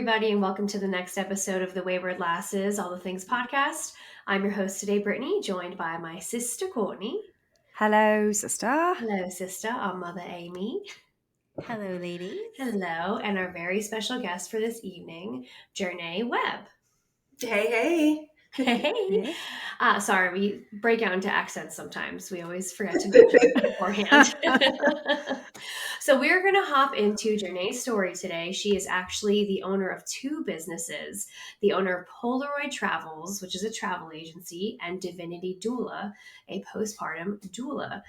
everybody, and welcome to the next episode of the Wayward Lasses, All the Things podcast. I'm your host today, Brittany, joined by my sister, Courtney. Hello, sister. Hello, sister. Our mother, Amy. Hello, ladies. Hello, and our very special guest for this evening, Jernae Webb. Hey. Hey. Sorry, we break out into accents sometimes. We always forget to mention beforehand. So we're going to hop into Jernae's story today. She is actually the owner of two businesses, the owner of Polaroid Travels, which is a travel agency, and Divinity Doula, a postpartum doula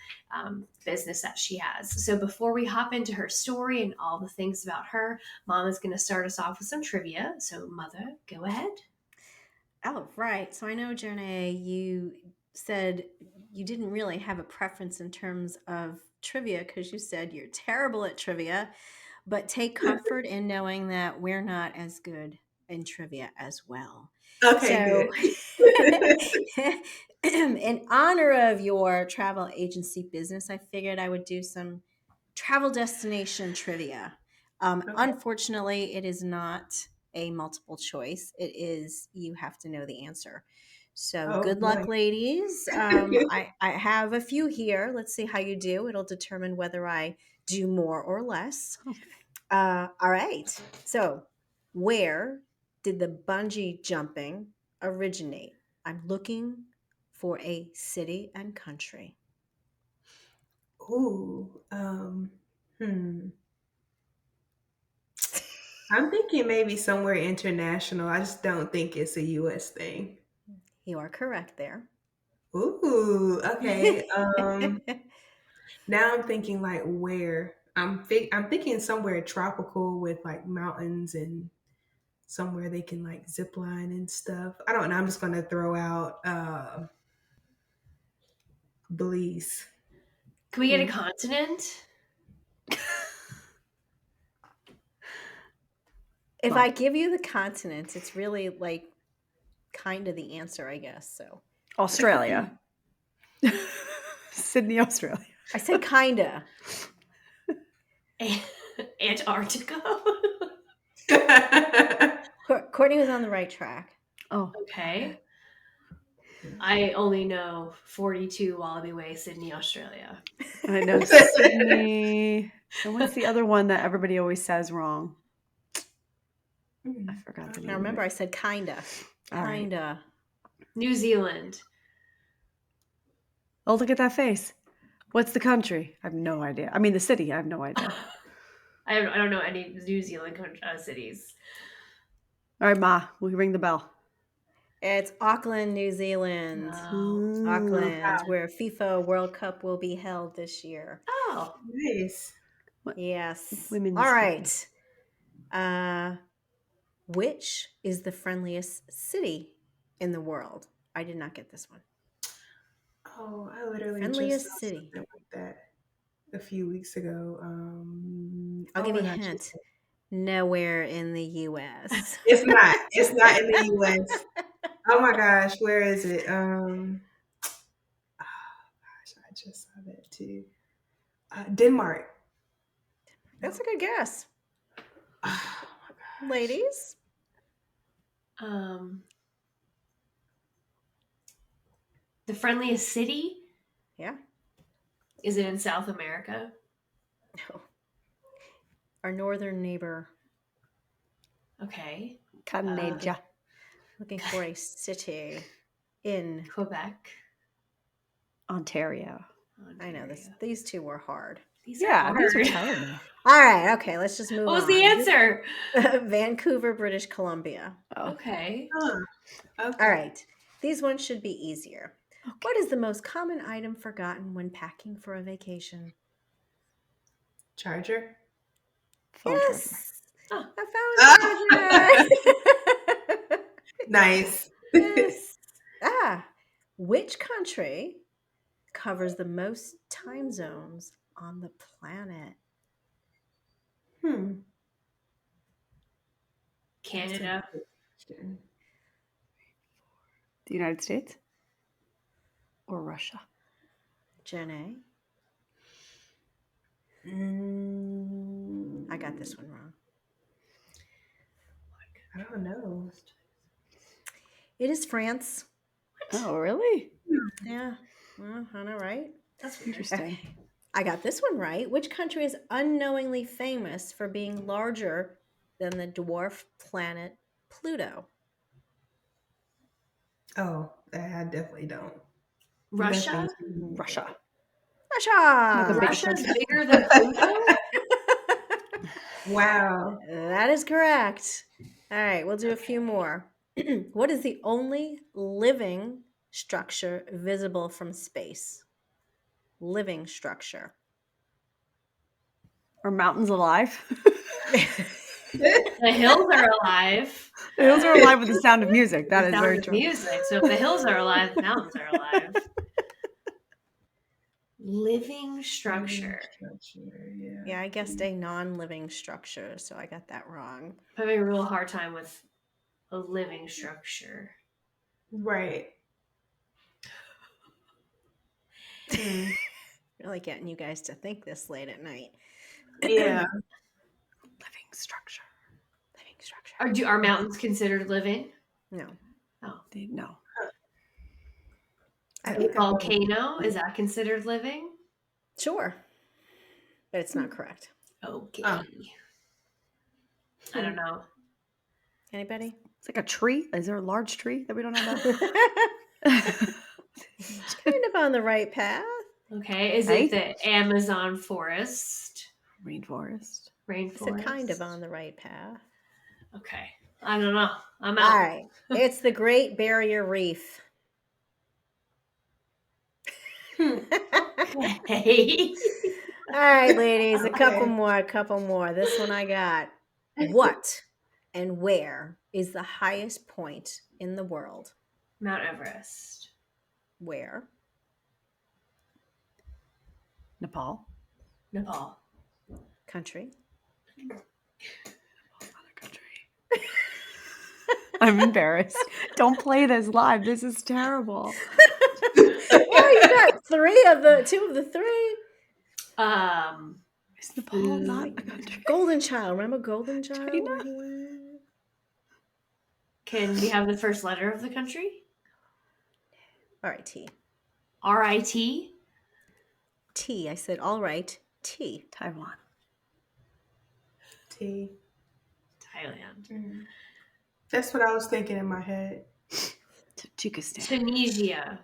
business that she has. So before we hop into her story and all the things about her, Mom is going to start us off with some trivia. So Mother, go ahead. Oh, right. So I know, Jernae, you said you didn't really have a preference in terms of trivia because you said you're terrible at trivia, but take comfort in knowing that we're not as good in trivia as well. Okay, good. In honor of your travel agency business, I figured I would do some travel destination trivia. Unfortunately, it is not a multiple choice. It is you have to know the answer. So good luck, ladies. I have a few here. Let's see how you do. It'll determine whether I do more or less. All right. So where did the bungee jumping originate? I'm looking for a city and country. Ooh, I'm thinking maybe somewhere international. I just don't think it's a U.S. thing. You are correct there. Ooh, okay. Now I'm thinking like where I'm thinking somewhere tropical with like mountains and somewhere they can like zip line and stuff. I don't know. I'm just gonna throw out Belize. Can we get a continent? If I give you the continent, it's really like kind of the answer, I guess. So Australia. Sydney, Australia. I said kinda. Antarctica. Courtney was on the right track. Oh, Okay. I only know 42 Wallaby Way, Sydney, Australia. I know Sydney. And what's the other one that everybody always says wrong? I forgot the name. Now remember, I said kinda. Kinda. New Zealand. Oh, look at that face. What's the country? I have no idea. I mean, the city. I have no idea. I don't know any New Zealand cities. All right, Ma, will you ring the bell? It's Auckland, New Zealand. Oh. Auckland, where FIFA World Cup will be held this year. Oh, nice. Yes. Women's all right. Which is the friendliest city in the world? I did not get this one. Oh, I literally friendliest just city like that a few weeks ago. I'll give you a hint. Nowhere in the U.S. It's not. It's not in the U.S. Oh my gosh, where is it? Oh gosh, I just saw that too. Denmark. That's a good guess. Oh my gosh. Ladies? the friendliest city? Yeah. Is it in South America? No. Our northern neighbor. Okay. Canada. Looking for a city in Quebec. Ontario. I know these two were hard. These are hard. These are terrible. All right, okay, let's just move on. What was the answer? Vancouver, British Columbia. Oh. Okay. Okay. All right. These ones should be easier. Okay. What is the most common item forgotten when packing for a vacation? Charger. Phone yes. Charger. A phone charger. Nice. Yes. Which country covers the most time zones on the planet? Canada. The United States? Or Russia? Jernae? I got this one wrong. I don't know. It is France. Oh, really? Yeah. Well, I know, right? That's weird. Interesting. I got this one right. Which country is unknowingly famous for being larger than the dwarf planet Pluto? Oh, I definitely don't. Russia? Russia. Russia. The biggest Russia's country. bigger than Pluto? Wow. That is correct. All right, we'll do a few more. What is the only living structure visible from space? Living structure. Are mountains alive? The hills are alive. The hills are alive with the sound of music. That The is sound very of true. music. So if the hills are alive, the mountains are alive. Living structure. Yeah. Yeah, I guessed a non-living structure, so I got that wrong. I'm having a real hard time with a living structure. Right. Really getting you guys to think this late at night. Yeah. Living structure. Living structure. Are mountains considered living? No. Oh. No. A volcano, is that considered living? Sure. But it's not correct. Okay. Oh. I don't know. Anybody? It's like a tree. Is there a large tree that we don't know about? Kind of on the right path. Okay. Is it the Amazon forest? Rainforest. So kind of on the right path. Okay. I don't know. I'm out. All right. It's the Great Barrier Reef. Hey. All right, ladies, a couple more. This one I got. What and where is the highest point in the world? Mount Everest. Where? Nepal. Nepal. Country. Other country. I'm embarrassed. Don't play this live. This is terrible. Well, you got two of the three. Is Nepal not a country? Golden Child. Remember Golden Child? China? Where he went? Can we have the first letter of the country? All right, T. R-I-T? T. I said, all right, T. Taiwan. T. Thailand. That's what I was thinking in my head. Tajikistan. Tunisia.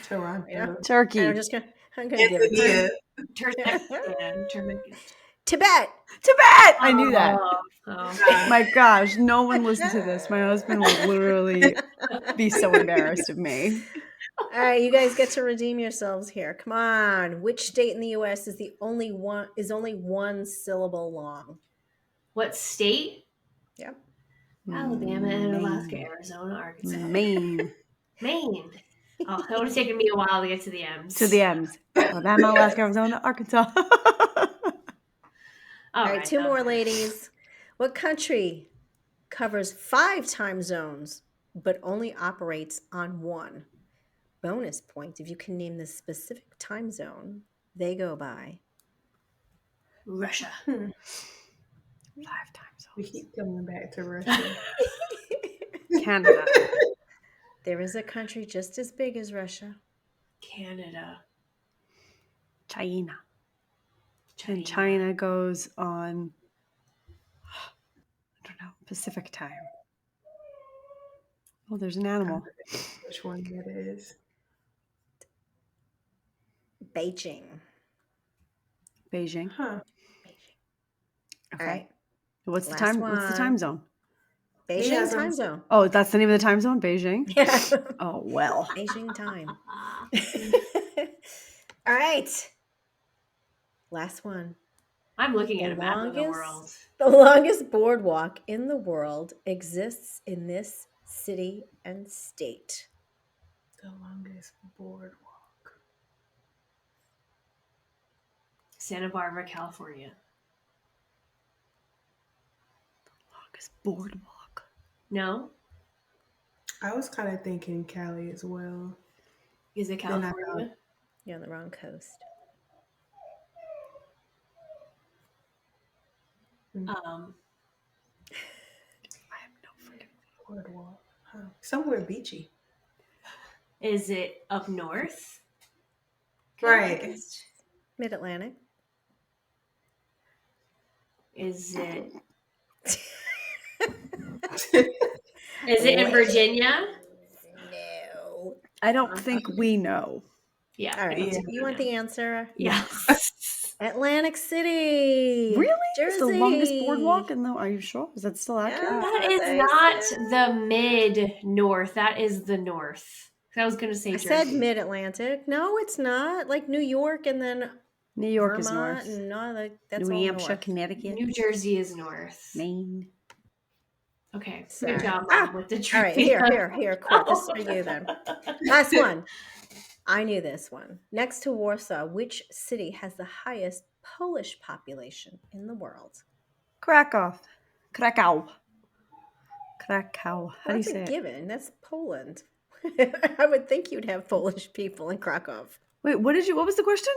Toronto. Yeah. Turkey. I'm gonna give it to you. Turkmenistan. Tibet. Tibet. I knew that. Oh. My gosh, no one listens to this. My husband will literally be so embarrassed of me. All right, you guys get to redeem yourselves here. Come on. Which state in the U.S. is only one syllable long? What state? Yep. Alabama and Alaska, Arizona, Arkansas. Maine. Oh, that would have taken me a while to get to the M's. To the M's. Alabama, Alaska, Arizona, Arkansas. All right, two more, ladies. What country covers 5 time zones but only operates on one? Bonus point if you can name the specific time zone they go by. Russia. 5 time zones. We keep coming back to Russia. Canada. There is a country just as big as Russia. Canada. China. And China goes on, I don't know, Pacific time. Oh, there's an animal. Which one that is? Beijing. Beijing. Huh. Okay. All right. What's the Last time? What's the one. time zone? Beijing time zone. Oh, that's the name of the time zone? Beijing? Yeah. Oh, well. Beijing time. All right. Last one. I'm looking at a map of the world. The longest boardwalk in the world exists in this city and state. The longest boardwalk. Santa Barbara, California. Longest boardwalk. No? I was kind of thinking Cali as well. Is it California? You're on the wrong coast. Boardwalk. Huh. Somewhere beachy. Is it up north? Right. Mid-Atlantic. Is it Is in Virginia? No. I don't think we know. Yeah. All right. Yeah. You want the answer? Yes. Atlantic City. Really? Jersey. It's the longest boardwalk in the. Are you sure? Is that still accurate? Yeah. That is not the mid north. That is the north. I was going to say I Jersey. said mid-Atlantic. No, it's not. Like New York and then New York Vermont is north. and no, that's New all Hampshire, north. Connecticut, New Jersey is north. Maine. Okay. Sorry. Good job, Mom, with the All right, trivia. here, quick. This is for you then. Last one. I knew this one. Next to Warsaw, which city has the highest Polish population in the world? Krakow. How do you That's say a it? given. That's Poland. I would think you'd have Polish people in Krakow. Wait, what was the question?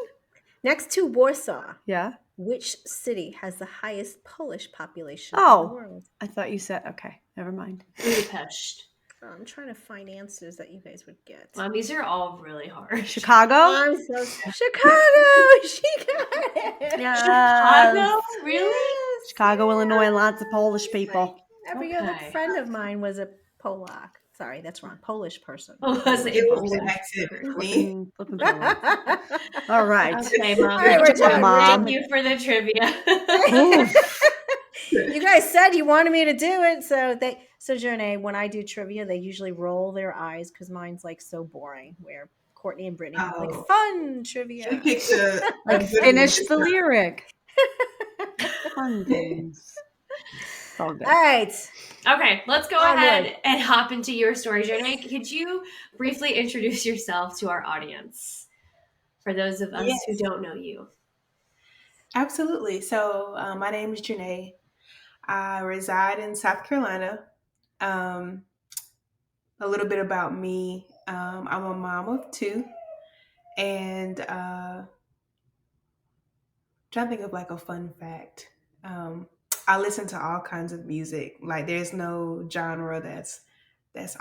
Next to Warsaw, Yeah. which city has the highest Polish population in Oh. the world? I thought you said, okay, never mind. Budapest. Oh, I'm trying to find answers that you guys would get. Mom, these are all really hard. Chicago? I'm so Chicago. She got it. Yes. Chicago? Really? Yes, Chicago, yes. Illinois, lots of Polish people. Every other Okay. friend of mine was a Polak. Sorry, that's wrong. Polish person. Oh, was it It was Polish? an accident for me. Flipping Polish. All right. Okay, Mom. All right, we're Good job, done. Mom. Thank you for the trivia. You guys said you wanted me to do it, so Jernae, when I do trivia, they usually roll their eyes because mine's like so boring. Where Courtney and Brittany have like Oh. fun She trivia. picked a Like, good finish one. the lyric. Fun things. It's all good. All right. Okay, let's go Onward. ahead and hop into your story, Jernae. Could you briefly introduce yourself to our audience for those of us who Yes. don't know you? Absolutely. So my name is Jernae. I reside in South Carolina. A little bit about me. I'm a mom of two, and trying to think of like a fun fact. I listen to all kinds of music. Like there's no genre that's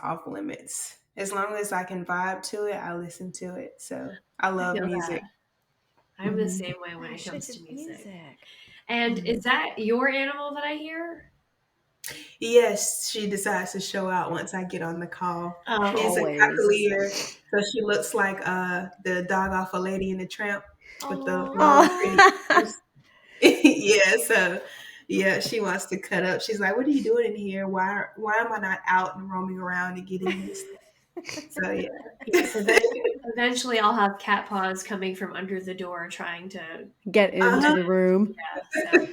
off limits. As long as I can vibe to it, I listen to it. So I love feel music. that. I'm the same way when I it should comes do to music. music. And is that your animal that I hear? Yes, she decides to show out once I get on the call. Oh, She's a Always. cavalier, so she looks like the dog off of Lady and the Tramp with the long Oh. pretty yeah, so yeah, she wants to cut up. She's like, "What are you doing in here? Why am I not out and roaming around and getting this?" So yeah. yes, eventually I'll have cat paws coming from under the door trying to. Get into the room. Yeah, so.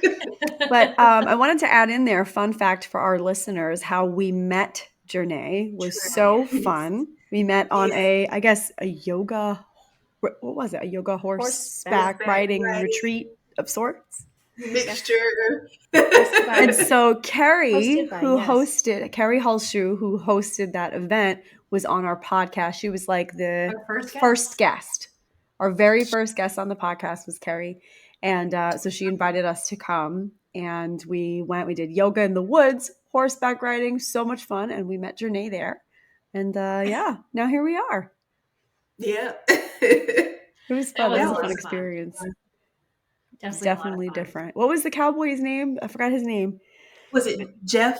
But I wanted to add in there a fun fact for our listeners. How we met Jernae was so fun. We met on a yoga, what was it? A yoga horseback riding Right. retreat of sorts. Mixture. And so Carrie, Hosted by, who yes. hosted, Carrie Hulshoe, who hosted that event, was on our podcast. She was like the Our first guest. Our very first guest on the podcast was Carrie. And so she invited us to come. And we did yoga in the woods, horseback riding, so much fun. And we met Jernae there. And now here we are. Yeah. It was fun. That was a fun. fun experience. It's definitely different. What was the cowboy's name? I forgot his name. Was it Jeff?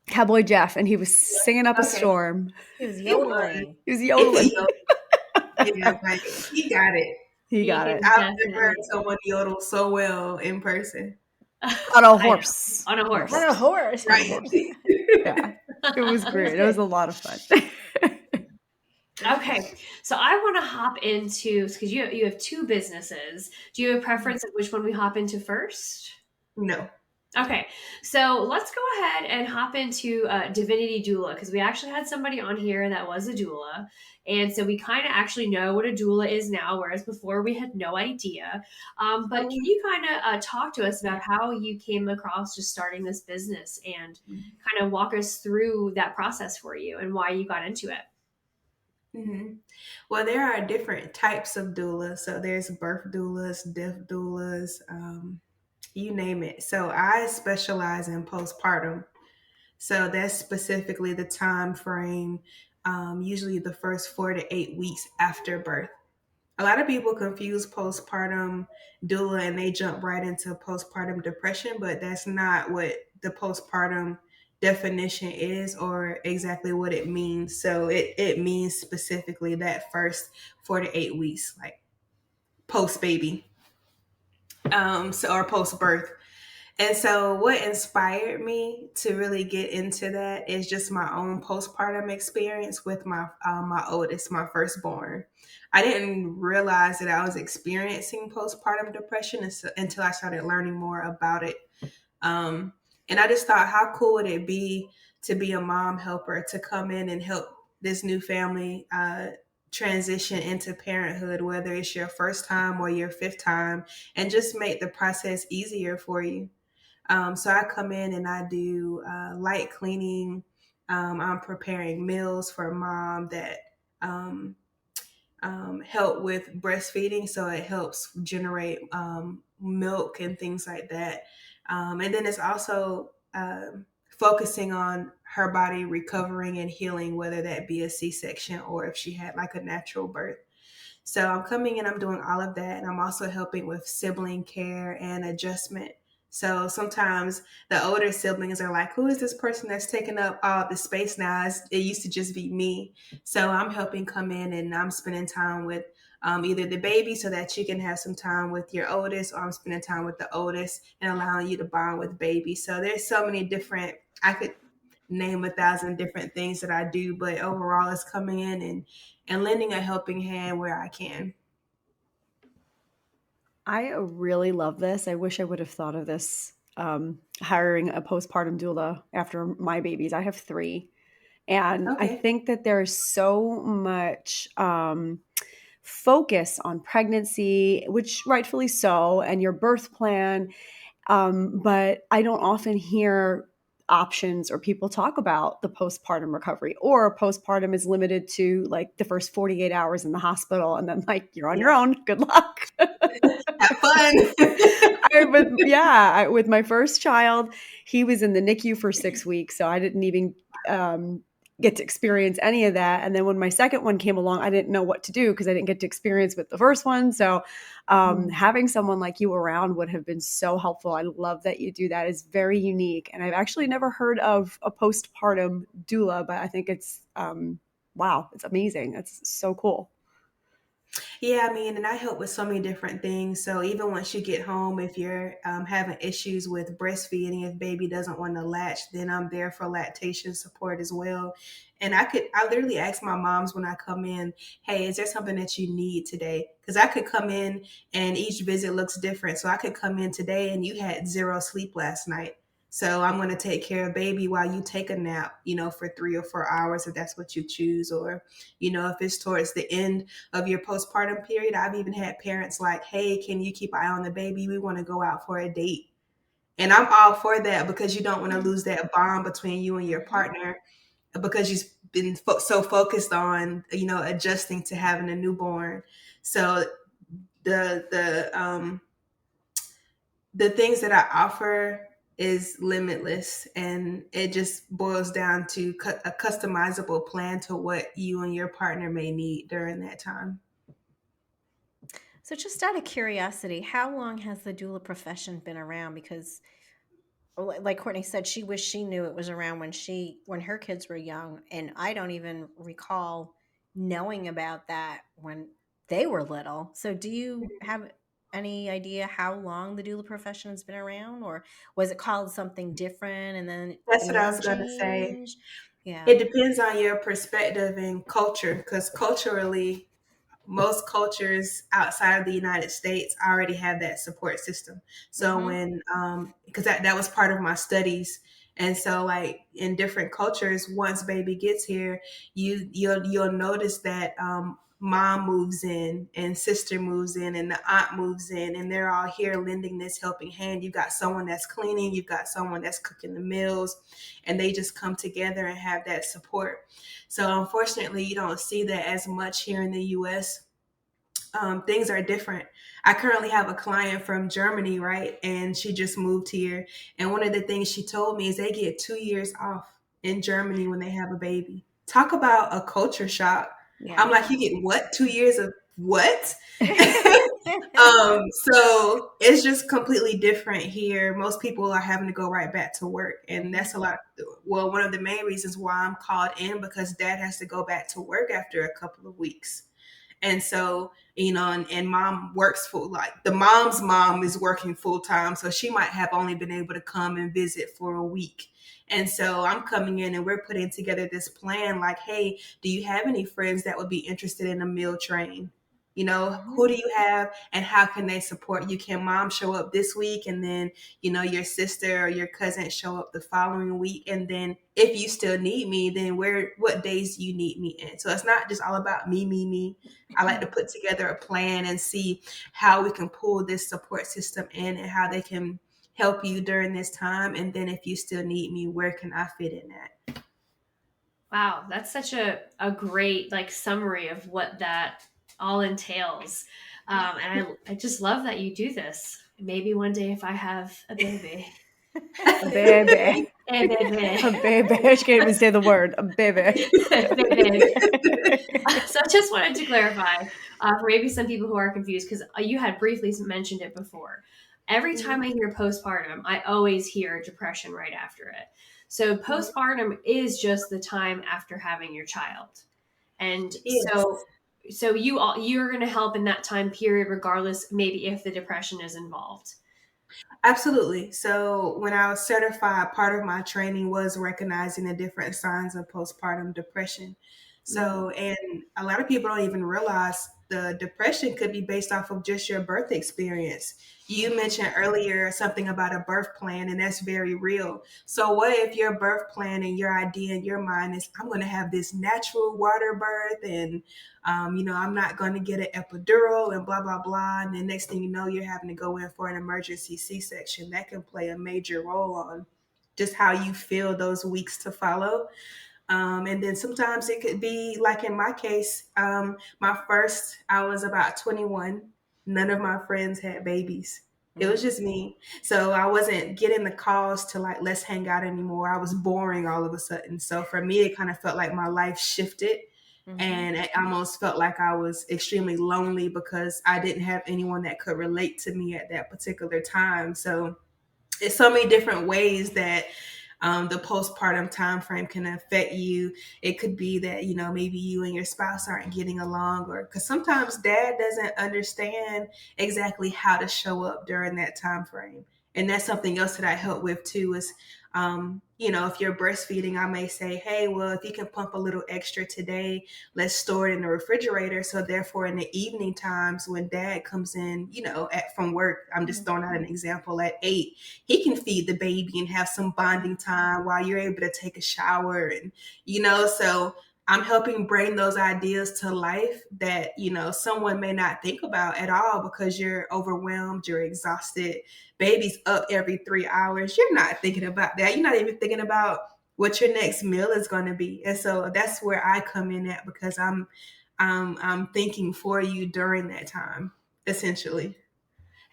Cowboy Jeff, and he was singing up a storm. He was yodeling. He was yodeling. Yeah, like, he got it. He got it. I've never heard someone yodel so well in person. On a horse. On a horse. On a horse. Right. Yeah. It was great. It was a lot of fun. Okay, so I want to hop into, because you have two businesses. Do you have a preference of which one we hop into first? No. Okay, so let's go ahead and hop into Divinity Doula, because we actually had somebody on here that was a doula. And so we kind of actually know what a doula is now, whereas before we had no idea. But can you kind of talk to us about how you came across just starting this business and kind of walk us through that process for you and why you got into it? Mm-hmm. Well, there are different types of doulas. So there's birth doulas, death doulas, you name it. So I specialize in postpartum. So that's specifically the time frame, usually the first 4 to 8 weeks after birth. A lot of people confuse postpartum doula and they jump right into postpartum depression, but that's not what the postpartum definition is or exactly what it means. So it means specifically that first 4 to 8 weeks, like post baby, or post birth. And so, what inspired me to really get into that is just my own postpartum experience with my oldest, my firstborn. I didn't realize that I was experiencing postpartum depression until I started learning more about it. Um, and I just thought, how cool would it be to be a mom helper, to come in and help this new family transition into parenthood, whether it's your first time or your fifth time, and just make the process easier for you. So I come in and I do light cleaning. I'm preparing meals for mom that um, help with breastfeeding. So it helps generate milk and things like that. And then it's also focusing on her body recovering and healing, whether that be a C-section or if she had like a natural birth. So I'm coming in, I'm doing all of that. And I'm also helping with sibling care and adjustment. So sometimes the older siblings are like, who is this person that's taking up all the space now? It used to just be me. So I'm helping come in and I'm spending time with either the baby so that you can have some time with your oldest, or I'm spending time with the oldest and allowing you to bond with baby. So there's so many different, I could name 1,000 different things that I do, but overall it's coming in and lending a helping hand where I can. I really love this. I wish I would have thought of this, hiring a postpartum doula after my babies. I have 3. And I Okay. think that there's so much focus on pregnancy, which rightfully so, and your birth plan. But I don't often hear options or people talk about the postpartum recovery, or postpartum is limited to like the first 48 hours in the hospital and then like you're on your Yeah. own. Good luck. Have fun. With my first child, he was in the NICU for 6 weeks, so I didn't even get to experience any of that. And then when my second one came along, I didn't know what to do because I didn't get to experience with the first one. So having someone like you around would have been so helpful. I love that you do that. It's very unique, and I've actually never heard of a postpartum doula, but I think it's wow, it's amazing. It's so cool. Yeah, I mean, and I help with so many different things. So even once you get home, if you're having issues with breastfeeding, if baby doesn't want to latch, then I'm there for lactation support as well. And I literally ask my moms when I come in, hey, is there something that you need today? Because I could come in and each visit looks different. So I could come in today and you had 0 sleep last night. So I'm going to take care of baby while you take a nap, for 3 or 4 hours if that's what you choose. Or, if it's towards the end of your postpartum period, I've even had parents like, hey, can you keep an eye on the baby? We want to go out for a date. And I'm all for that because you don't want to lose that bond between you and your partner because you've been so focused on, adjusting to having a newborn. So the things that I offer is limitless, and it just boils down to a customizable plan to what you and your partner may need during that time. So, just out of curiosity, how long has the doula profession been around? Because, like Courtney said, she wished she knew it was around when her kids were young, and I don't even recall knowing about that when they were little. So, do you have any idea how long the doula profession has been around, or was it called something different and then the That's what I name was going to say. changed? Yeah. It depends on your perspective and culture, because culturally, most cultures outside of the United States already have that support system. So Mm-hmm. when, because that was part of my studies, and so like in different cultures, once baby gets here, you'll notice that mom moves in and sister moves in and the aunt moves in, and they're all here lending this helping hand. You've got someone that's cleaning, you've got someone that's cooking the meals, and they just come together and have that support. So unfortunately, you don't see that as much here in the U.S. Things are different. I currently have a client from Germany, right? And she just moved here. And one of the things she told me is they get 2 years off. in Germany when they have a baby. Talk about a culture shock. Yeah. I'm like, you get what? 2 years of what? So it's just completely different here. Most people are having to go right back to work, and that's a lot. Well, one of the main reasons why I'm called in, because dad has to go back to work after a couple of weeks. And so, and mom works full, like the mom's mom is working full time. So she might have only been able to come and visit for a week. And so I'm coming in and we're putting together this plan like, hey, do you have any friends that would be interested in a meal train? Who do you have and how can they support you? Can mom show up this week and then, your sister or your cousin show up the following week? And then if you still need me, then what days do you need me in? So it's not just all about me, me, me. I like to put together a plan and see how we can pull this support system in and how they can help you during this time. And then if you still need me, where can I fit in at? Wow, that's such a great summary of what that all entails. And I just love that you do this. Maybe one day if I have a baby. A baby. A baby. A baby. I can't even say the word. A baby. Baby. So I just wanted to clarify for maybe some people who are confused, because you had briefly mentioned it before. Every time I hear postpartum, I always hear depression right after it. So postpartum is just the time after having your child. And Yes. so you're going to help in that time period, regardless, maybe if the depression is involved. Absolutely. So when I was certified, part of my training was recognizing the different signs of postpartum depression. So, and a lot of people don't even realize the depression could be based off of just your birth experience. You mentioned earlier something about a birth plan, and that's very real. So what if your birth plan and your idea in your mind is, I'm going to have this natural water birth and I'm not going to get an epidural and blah, blah, blah. And the next thing you know, you're having to go in for an emergency C-section. That can play a major role on just how you feel those weeks to follow. And then sometimes it could be like in my case, I was about 21. None of my friends had babies. It was just me. So I wasn't getting the calls to like, let's hang out anymore. I was boring all of a sudden. So for me, it kind of felt like my life shifted. And it almost felt like I was extremely lonely because I didn't have anyone that could relate to me at that particular time. So it's so many different ways that the postpartum time frame can affect you. It could be that, maybe you and your spouse aren't getting along, or because sometimes dad doesn't understand exactly how to show up during that time frame. And that's something else that I help with too is, if you're breastfeeding, I may say, hey, well, if you can pump a little extra today, let's store it in the refrigerator. So therefore, in the evening times when dad comes in, from work, I'm just throwing out an example, at 8, he can feed the baby and have some bonding time while you're able to take a shower. And, so I'm helping bring those ideas to life that, someone may not think about at all because you're overwhelmed, you're exhausted, baby's up every 3 hours. You're not thinking about that. You're not even thinking about what your next meal is going to be. And so that's where I come in at, because I'm thinking for you during that time, essentially.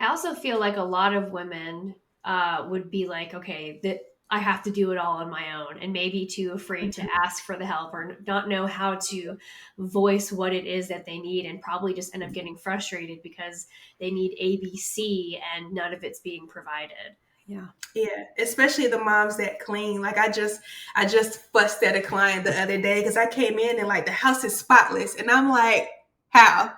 I also feel like a lot of women would be like, okay, that I have to do it all on my own, and maybe too afraid to ask for the help or not know how to voice what it is that they need, and probably just end up getting frustrated because they need ABC and none of it's being provided. Yeah, especially the moms that clean. Like I just fussed at a client the other day because I came in and like the house is spotless, and I'm like, how?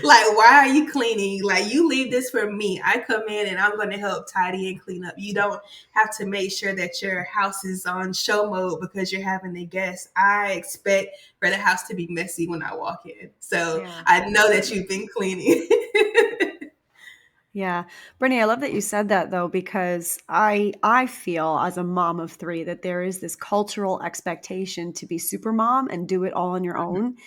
Like, why are you cleaning? Like, you leave this for me. I come in and I'm going to help tidy and clean up. You don't have to make sure that your house is on show mode because you're having a guest. I expect for the house to be messy when I walk in. So I know that you've been cleaning. Yeah. Brittany, I love that you said that though, because I feel as a mom of 3 that there is this cultural expectation to be super mom and do it all on your own.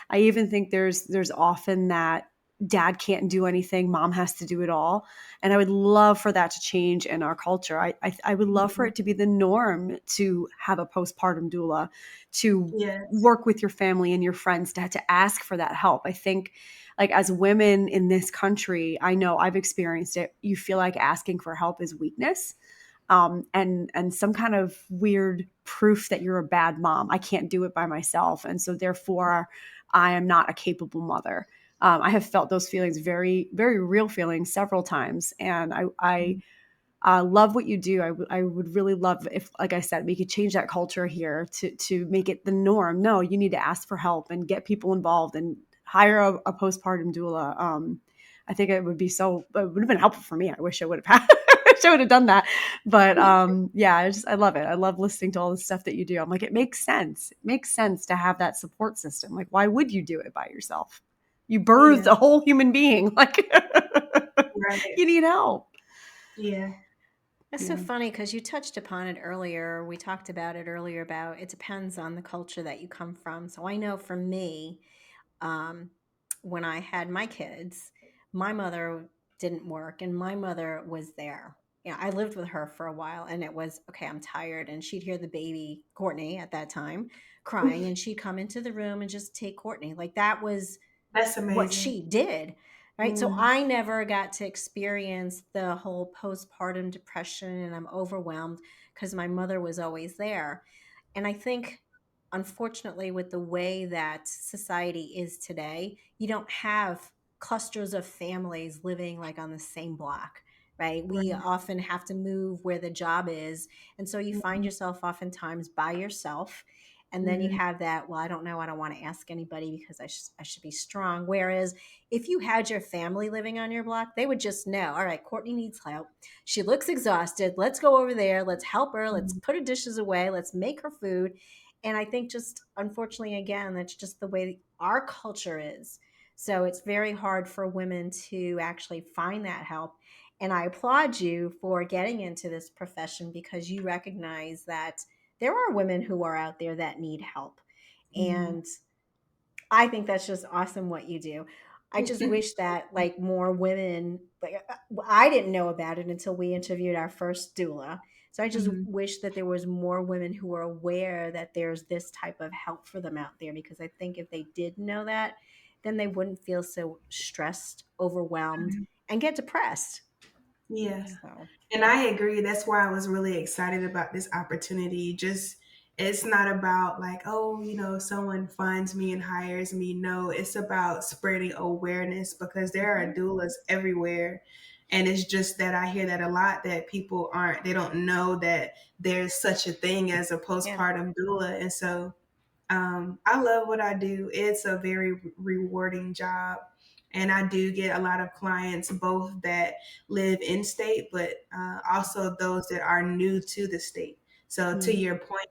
I even think there's often that dad can't do anything, mom has to do it all. And I would love for that to change in our culture. I would love for it to be the norm to have a postpartum doula, to work with your family and your friends, to ask for that help. I think like as women in this country, I know I've experienced it. You feel like asking for help is weakness. and some kind of weird proof that you're a bad mom. I can't do it by myself, and so therefore I am not a capable mother. I have felt those feelings, very, very real feelings, several times, and I love what you do. I would really love if, like I said, we could change that culture here to make it the norm. No, you need to ask for help and get people involved and hire a postpartum doula. I think it would have been helpful for me. I wish I would have had, I wish I would have done that. But yeah, I love it. I love listening to all the stuff that you do. I'm like, it makes sense. It makes sense to have that support system. Like, why would you do it by yourself? You birthed Yeah. a whole human being. Like, Right. you need help. Yeah. That's so funny because you touched upon it earlier. We talked about it earlier about it depends on the culture that you come from. So I know for me, um, when I had my kids, my mother didn't work and my mother was there. You know, I lived with her for a while and it was, okay, I'm tired. And she'd hear the baby, Courtney at that time, crying and she'd come into the room and just take Courtney. Like that was That's what amazing. she did. Right. So Mm. I never got to experience the whole postpartum depression and I'm overwhelmed because my mother was always there. And I think, unfortunately, with the way that society is today, you don't have clusters of families living like on the same block, right? We Right. often have to move where the job is. And so you find Mhm. yourself oftentimes by yourself. And then you Mhm. have that, well, I don't know. I don't want to ask anybody because I should be strong. Whereas if you had your family living on your block, they would just know, all right, Courtney needs help. She looks exhausted. Let's go over there. Let's help her. Let's Mhm. put her dishes away. Let's make her food. And I think just unfortunately, again, that's just the way our culture is. So it's very hard for women to actually find that help. And I applaud you for getting into this profession because you recognize that there are women who are out there that need help. Mhm. And I think that's just awesome what you do. I just wish that like more women, like I didn't know about it until we interviewed our first doula. So I just Mhm. wish that there was more women who were aware that there's this type of help for them out there because I think if they did know that, then they wouldn't feel so stressed, overwhelmed, and get depressed. Yeah. So, And I agree. That's why I was really excited about this opportunity. Just it's not about like, oh, someone finds me and hires me. No, it's about spreading awareness because there are mhm. doulas everywhere. And it's just that I hear that a lot that they don't know that there's such a thing as a Yeah. postpartum doula. And so I love what I do. It's a very rewarding job. And I do get a lot of clients, both that live in state, but also those that are new to the state. So, to Mm. your point,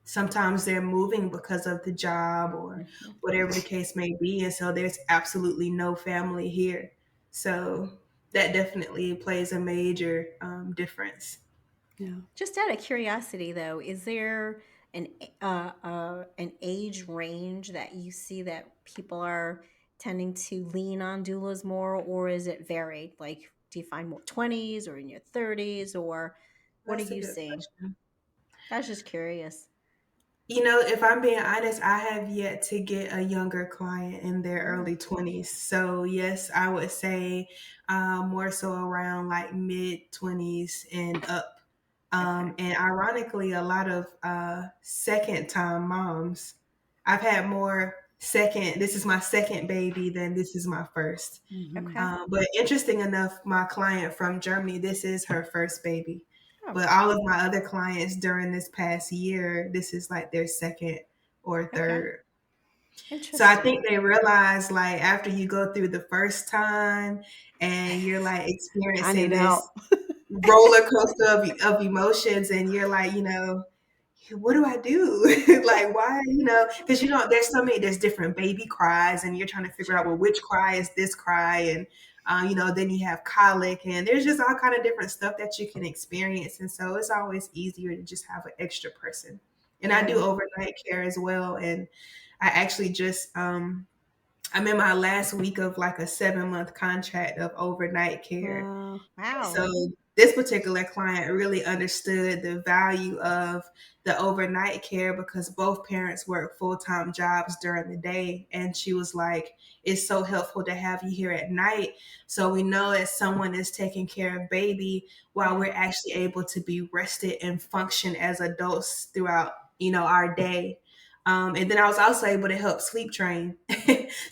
sometimes they're moving because of the job or Mhm. whatever the case may be. And so, there's absolutely no family here. So, that definitely plays a major difference. Yeah. Just out of curiosity, though, is there an an age range that you see that people are tending to lean on doulas more, or is it varied? Like, do you find more 20s or in your 30s, or what are That's a you good seeing? question. I was just curious. If I'm being honest, I have yet to get a younger client in their Mm, early 20s. So, yes, I would say more so around like mid 20s and up. okay, And ironically, a lot of second time moms. I've had more this is my second baby than this is my first. Mhm. okay. But interesting enough, my client from Germany, this is her first baby. Oh, But all of my other clients during this past year, this is like their second or okay. third. So I Interesting. think they realize like after you go through the first time and you're like I experiencing need this help. roller coaster of emotions and you're like, what do I do? Like, why, because, there's different baby cries and you're trying to figure out, Sure. well, which cry is this cry? And, then you have colic and there's just all kind of different stuff that you can experience. And so it's always easier to just have an extra person. And I do Yeah. overnight care as well. And I actually I'm in my last week of like a 7-month contract of overnight care. Wow. So Wow. this particular client really understood the value of the overnight care because both parents work full-time jobs during the day. And she was like, it's so helpful to have you here at night. So we know that someone is taking care of baby while we're actually able to be rested and function as adults throughout, our day. And then I was also able to help sleep train.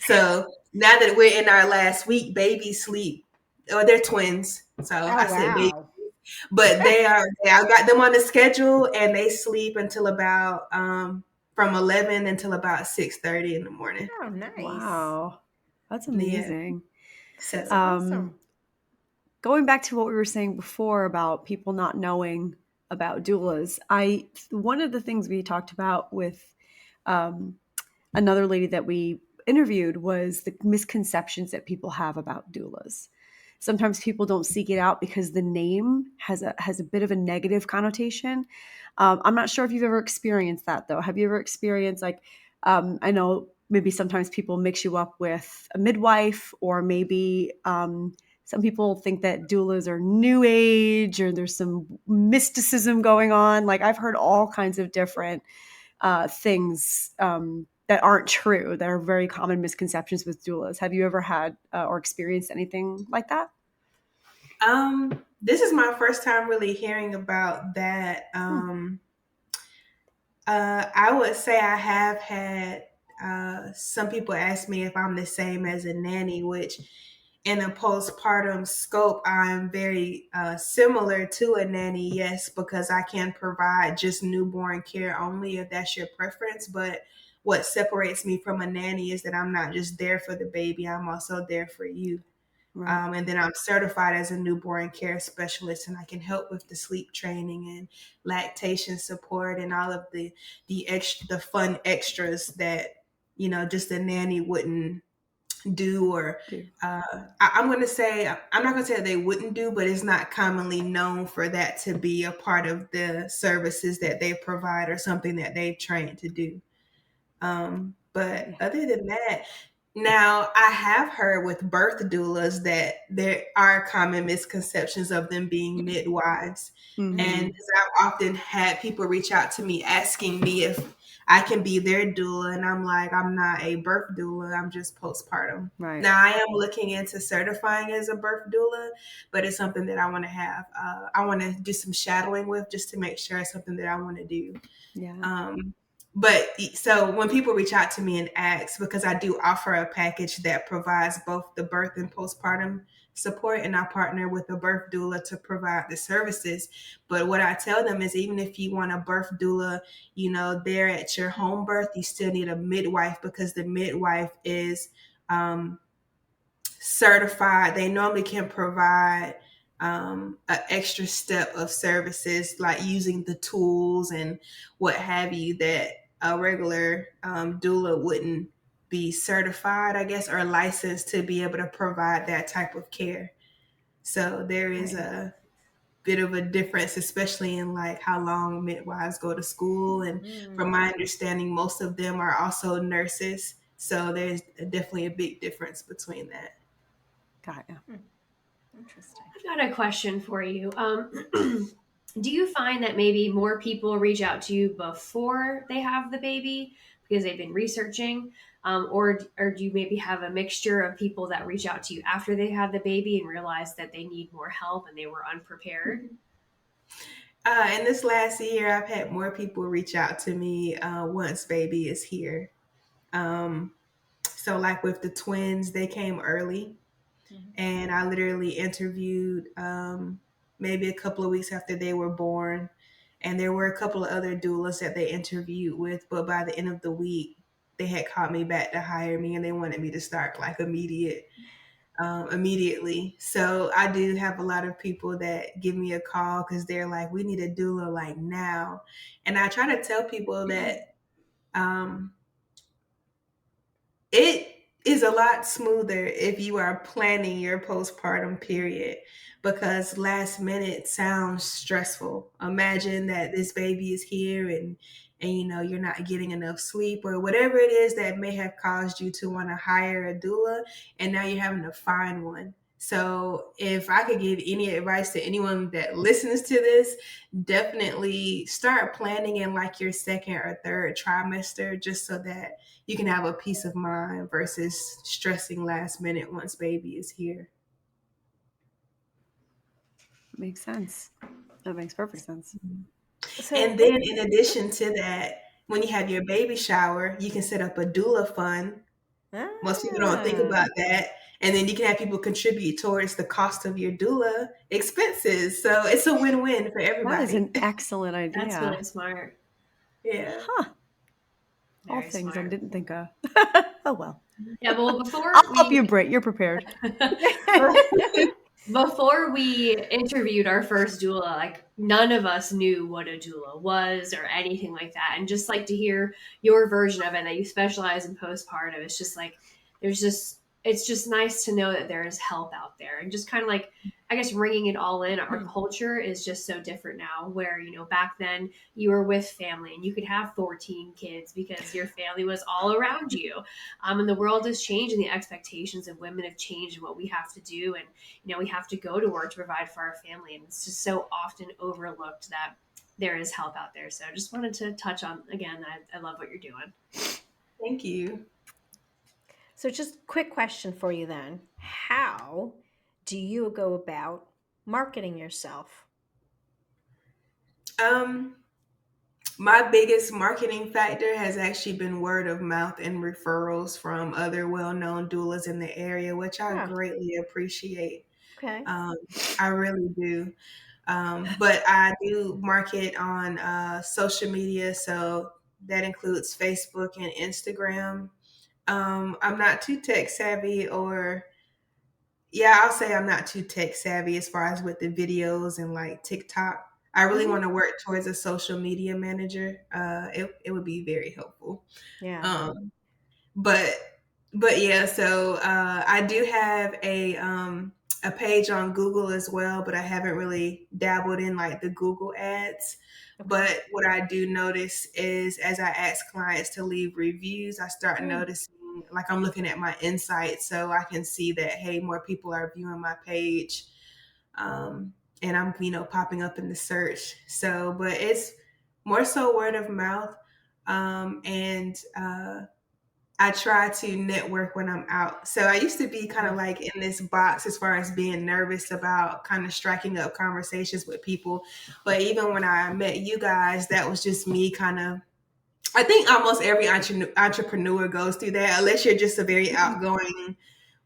So now that we're in our last week, babies sleep. Oh, they're twins. So Oh I said baby, wow. but I got them on the schedule and they sleep until about from 11 until about 6:30 in the morning. Oh, nice. Wow. That's Yeah. amazing. So That's awesome. Going back to what we were saying before about people not knowing about doulas, one of the things we talked about with another lady that we interviewed was the misconceptions that people have about doulas. Sometimes people don't seek it out because the name has a bit of a negative connotation. I'm not sure if you've ever experienced that though. Have you ever experienced I know maybe sometimes people mix you up with a midwife, or maybe some people think that doulas are new age or there's some mysticism going on. Like I've heard all kinds of different things that aren't true, that are very common misconceptions with doulas. Have you ever had or experienced anything like that? this is my first time really hearing about that. I would say I have had some people ask me if I'm the same as a nanny, which in a postpartum scope, I'm very similar to a nanny, yes, because I can provide just newborn care only if that's your preference. But what separates me from a nanny is that I'm not just there for the baby, I'm also there for you. Right. And then I'm certified as a newborn care specialist, and I can help with the sleep training and lactation support and all of the fun extras that just a nanny wouldn't do. Or I'm going to say, I'm not going to say they wouldn't do, but it's not commonly known for that to be a part of the services that they provide or something that they've trained to do. But other than that, now I have heard with birth doulas that there are common misconceptions of them being midwives. Mm-hmm. And I've often had people reach out to me asking me if I can be their doula. And I'm like, I'm not a birth doula, I'm just postpartum. Right. Now I am looking into certifying as a birth doula, but it's something that I want to have. I want to do some shadowing with just to make sure it's something that I want to do. Yeah. But so when people reach out to me and ask, because I do offer a package that provides both the birth and postpartum support, and I partner with a birth doula to provide the services. But what I tell them is, even if you want a birth doula, there at your home birth, you still need a midwife, because the midwife is certified. They normally can provide an extra step of services, like using the tools and what have you, that a regular doula wouldn't be certified, I guess, or licensed to be able to provide that type of care. So there is a bit of a difference, especially in like how long midwives go to school. And from my understanding, most of them are also nurses. So there's definitely a big difference between that. Got you. Interesting. I've got a question for you. Do you find that maybe more people reach out to you before they have the baby because they've been researching? Or do you maybe have a mixture of people that reach out to you after they had the baby and realize that they need more help and they were unprepared? In this last year, I've had more people reach out to me once baby is here. So like with the twins, they came early, and I literally interviewed maybe a couple of weeks after they were born. And there were a couple of other doulas that they interviewed with, but by the end of the week, they had called me back to hire me, and they wanted me to start like immediately. So I do have a lot of people that give me a call because they're like, we need a doula like now. And I try to tell people that it is a lot smoother if you are planning your postpartum period, because last minute sounds stressful. Imagine that this baby is here, and you're not getting enough sleep or whatever it is that may have caused you to want to hire a doula, and now you're having to find one. So if I could give any advice to anyone that listens to this, definitely start planning in like your second or third trimester, just so that you can have a peace of mind versus stressing last minute once baby is here. Makes sense. That makes perfect sense. So And then in addition to that, when you have your baby shower, you can set up a doula fund. Most people don't think ah, about that. And then you can have people contribute towards the cost of your doula expenses. So it's a win-win for That is everybody. an excellent That's idea. really smart. Yeah. Huh. All Very things I smart. didn't think of. Oh, well. Yeah, well, I'll help you, Britt. You're prepared. before we interviewed our first doula, like none of us knew what a doula was or anything like that. And just like to hear your version of it, that you specialize in postpartum, it's just like it's just nice to know that there is help out there, and just kind of like, I guess, ringing it all in. Our culture is just so different now, where, back then you were with family and you could have 14 kids because your family was all around you. And the world has changed, and the expectations of women have changed, and what we have to do. And we have to go to work to provide for our family, and it's just so often overlooked that there is help out there. So I just wanted to touch on again that I love what you're doing. Thank you. so just quick question for you then. How do you go about marketing yourself? Um, my biggest marketing factor has actually been word of mouth and referrals from other well-known doulas in the area, which I Yeah. greatly appreciate. Okay. I really do. But I do market on social media, so that includes Facebook and Instagram. I'm not too tech savvy, or yeah, I'll say I'm not too tech savvy as far as with the videos and like TikTok. I really Mhm. want to work towards a social media manager. It would be very helpful. Yeah. Um, but yeah, so I do have a page on Google as well, but I haven't really dabbled in like the Google ads. Okay. But what I do notice is, as I ask clients to leave reviews, I start Mm. noticing, like, I'm looking at my insights, so I can see that, hey, more people are viewing my page, and I'm popping up in the search. So, but it's more so word of mouth, and I try to network when I'm out. So I used to be kind of like in this box as far as being nervous about kind of striking up conversations with people. But even when I met you guys, that was just me kind of, I think almost every entrepreneur goes through that, unless you're just a very outgoing,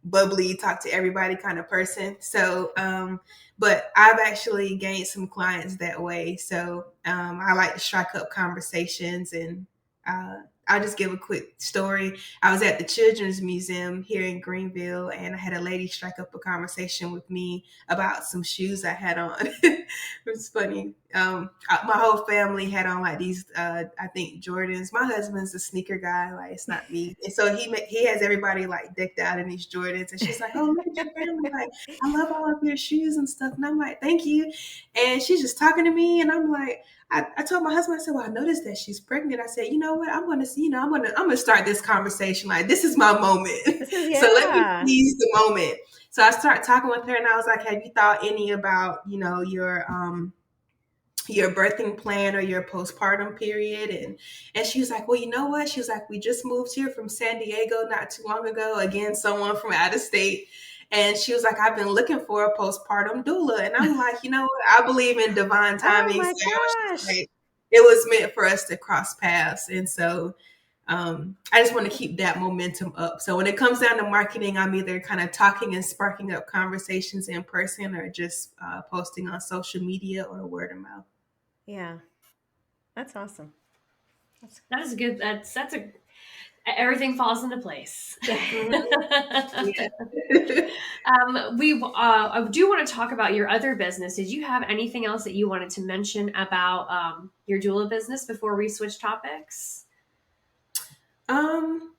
bubbly, talk to everybody kind of person. So, but I've actually gained some clients that way. So I like to strike up conversations, and I'll just give a quick story. I was at the Children's Museum here in Greenville, and I had a lady strike up a conversation with me about some shoes I had on. It was funny. My whole family had on like these, I think Jordans. My husband's a sneaker guy, like it's not me, and so he has everybody like decked out in these Jordans, and she's like, "Oh, look at your family! Like, I love all of your shoes and stuff." And I'm like, "Thank you," and she's just talking to me, and I'm like, I told my husband, I said, "Well, I noticed that she's pregnant." I said, "You know what? I'm gonna start this conversation. Like, this is my moment. This is So let me yeah. seize the moment." So I started talking with her, and I was like, "Have you thought any about, your birthing plan or your postpartum period?" And she was like, "Well, you know what?" She was like, "We just moved here from San Diego not too long ago." Again, someone from out of state. And she was like, "I've been looking for a postpartum doula." And I'm like, "You know what? I believe in divine Oh timing." my So I was just gosh. like, it was meant for us to cross paths. And so I just want to keep that momentum up. So when it comes down to marketing, I'm either kind of talking and sparking up conversations in person, or just posting on social media or word of mouth. Yeah. That's awesome. That is good. That's a everything falls into place. Yeah. Yeah. I do want to talk about your other business. Did you have anything else that you wanted to mention about your doula business before we switch topics? um,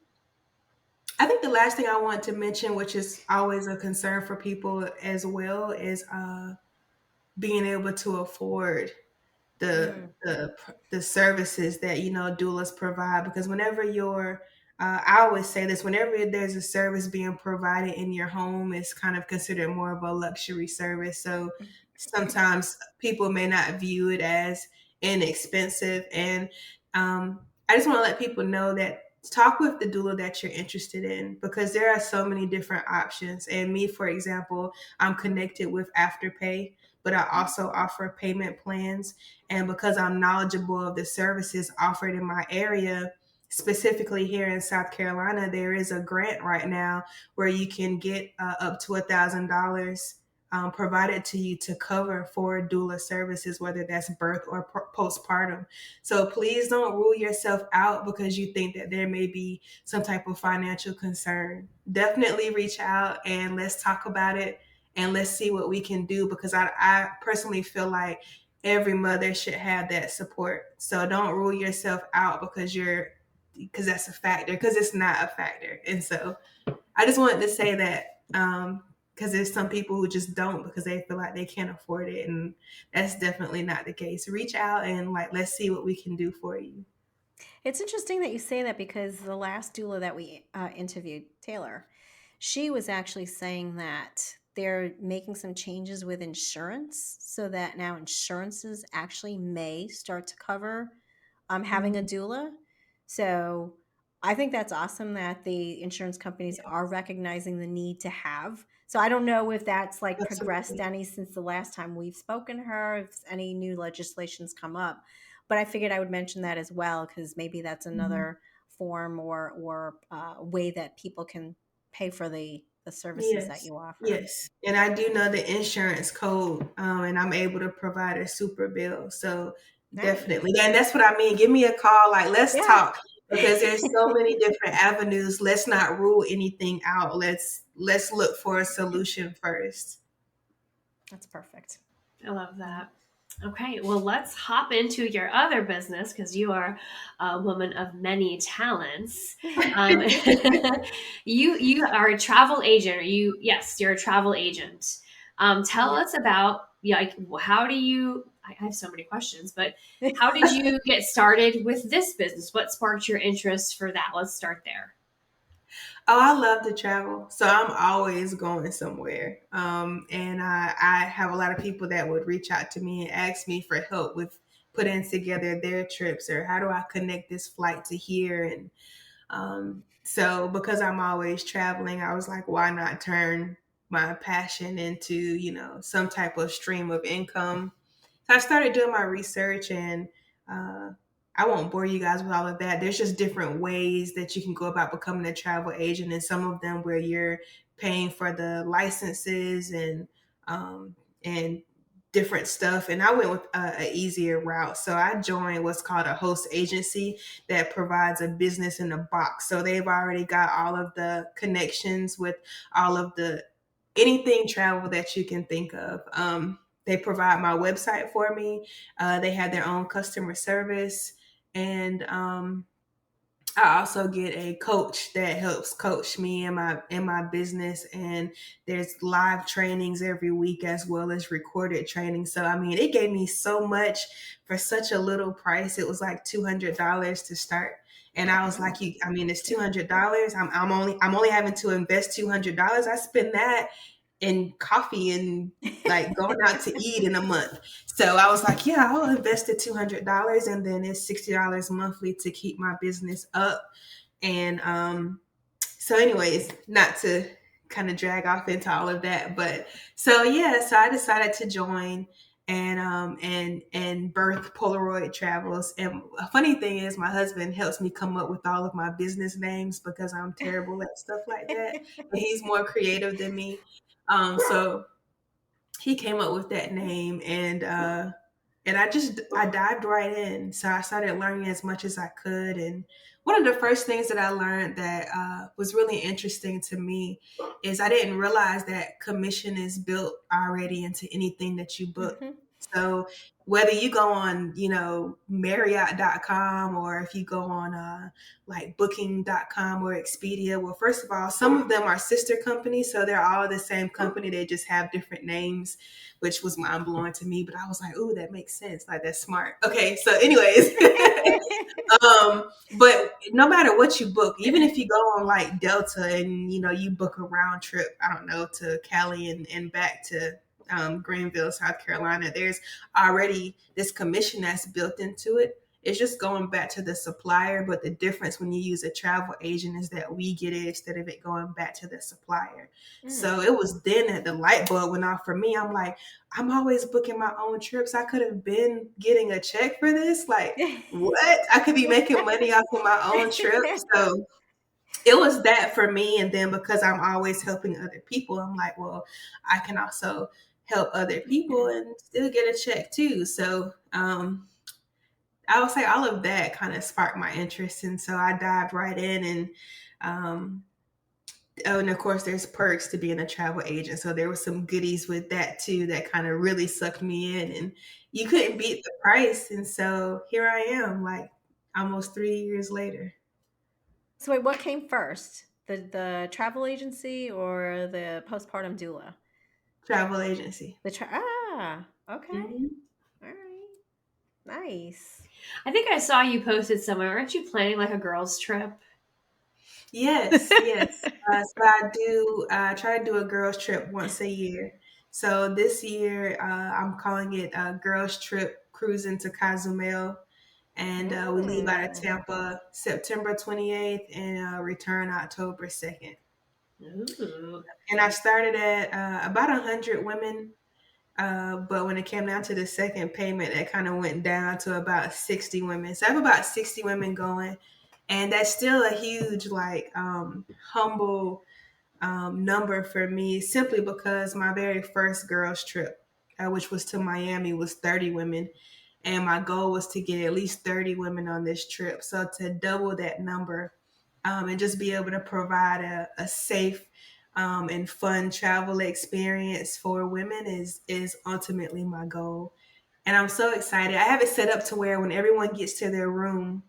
I think the last thing I want to mention, which is always a concern for people as well, is being able to afford the Mm. the the services that doulas provide. Because whenever you're I always say this: whenever there's a service being provided in your home, it's kind of considered more of a luxury service. So sometimes people may not view it as inexpensive. And I just want to let people know that talk with the doula that you're interested in, because there are so many different options. And me, for example, I'm connected with Afterpay, but I also offer payment plans. And because I'm knowledgeable of the services offered in my area, specifically here in South Carolina, there is a grant right now where you can get up to $1,000 provided to you to cover for doula services, whether that's birth or postpartum. So please don't rule yourself out because you think that there may be some type of financial concern. Definitely reach out and let's talk about it and let's see what we can do, because I personally feel like every mother should have that support. So don't rule yourself out because that's a factor, because it's not a factor. And so I just wanted to say that because there's some people who just don't because they feel like they can't afford it, and that's definitely not the case. Reach out and let's see what we can do for you. It's interesting that you say that, because the last doula that we interviewed, Taylor, she was actually saying that they're making some changes with insurance so that now insurances actually may start to cover having a doula. So I think that's awesome that the insurance companies are recognizing the need to have. So I don't know if that's progressed Absolutely. any since the last time we've spoken to her, if any new legislations come up. But I figured I would mention that as well, because maybe that's another form or way that people can pay for the services that Yes, you offer. yes. And I do know the insurance code, and I'm able to provide a super bill. So Nice. definitely. And that's what I mean. Give me a call. Let's Yeah. talk, because there's so many different avenues. Let's not rule anything out. Let's look for a solution first. That's perfect. I love that. Okay, well, let's hop into your other business because you are a woman of many talents. Um, you are a travel agent. Or yes, you're a travel agent. Tell us about how do you? I have so many questions, but how did you get started with this business? What sparked your interest for that? Let's start there. Oh, I love to travel. So I'm always going somewhere. And I have a lot of people that would reach out to me and ask me for help with putting together their trips, or how do I connect this flight to here. And so because I'm always traveling, I was like, why not turn my passion into, some type of stream of income? So I started doing my research, and uh, I won't bore you guys with all of that. There's just different ways that you can go about becoming a travel agent, and some of them where you're paying for the licenses um, and different stuff. And I went with an easier route. So I joined what's called a host agency that provides a business in a box. So they've already got all of the connections with all of the anything travel that you can think of. They provide my website for me. They have their own customer service, and I also get a coach that helps coach me in my business. And there's live trainings every week as well as recorded training. So I mean, it gave me so much for such a little price. It was like $200 to start. And I was like, I mean, it's $200. I'm only having to invest $200. I spend that in coffee and going out to eat in a month. So I was like, yeah, I'll invest the $200, and then it's $60 monthly to keep my business up. And so anyways, not to kind of drag off into all of that, but so yeah, so I decided to join and birth Polaroid Travels. And a funny thing is, my husband helps me come up with all of my business names because I'm terrible at stuff like that, and he's more creative than me. So he came up with that name, and I dived right in. So I started learning as much as I could. And one of the first things that I learned that was really interesting to me is I didn't realize that commission is built already into anything that you book. Mhm. So whether you go on, Marriott.com, or if you go on like Booking.com or Expedia, well, first of all, some of them are sister companies, so they're all the same company. They just have different names, which was mind blowing to me. But I was like, "Ooh, that makes sense. Like that's smart." Okay, so anyways, but no matter what you book, even if you go on like Delta and you book a round trip, I don't know, to Cali and back to Greenville, South Carolina, there's already this commission that's built into it. It's just going back to the supplier, but the difference when you use a travel agent is that we get it instead of it going back to the supplier. So it was then that the light bulb went off for me. I'm like, I'm always booking my own trips. I could have been getting a check for this. Like, what? I could be making money off of my own trips. So it was that for me. And then because I'm always helping other people, I'm like, well, I can also help other people and still get a check too. So I would say all of that kind of sparked my interest. And so I dived right in um, and of course there's perks to being a travel agent. So there was some goodies with that too that kind of really sucked me in, and you couldn't beat the price. And so here I am, like almost 3 years later. So wait, what came first? The travel agency or the postpartum doula? Travel agency. Okay. Mm-hmm. All right. Nice. I think I saw you posted somewhere. Aren't you planning like a girls' trip? Yes. So I try to do a girls trip once a year. So this year I'm calling it a girls trip cruising to Cozumel. And we leave out of Tampa September 28th and return October 2nd. Ooh. And I started at about 100 women. But when it came down to the second payment, that kind of went down to about 60 women. So I have about 60 women going. And that's still a huge, like, humble number for me, simply because my very first girls' trip, which was to Miami, was 30 women. And my goal was to get at least 30 women on this trip. So to double that number and just be able to provide a safe and fun travel experience for women is ultimately my goal. And I'm so excited. I have it set up to where when everyone gets to their room,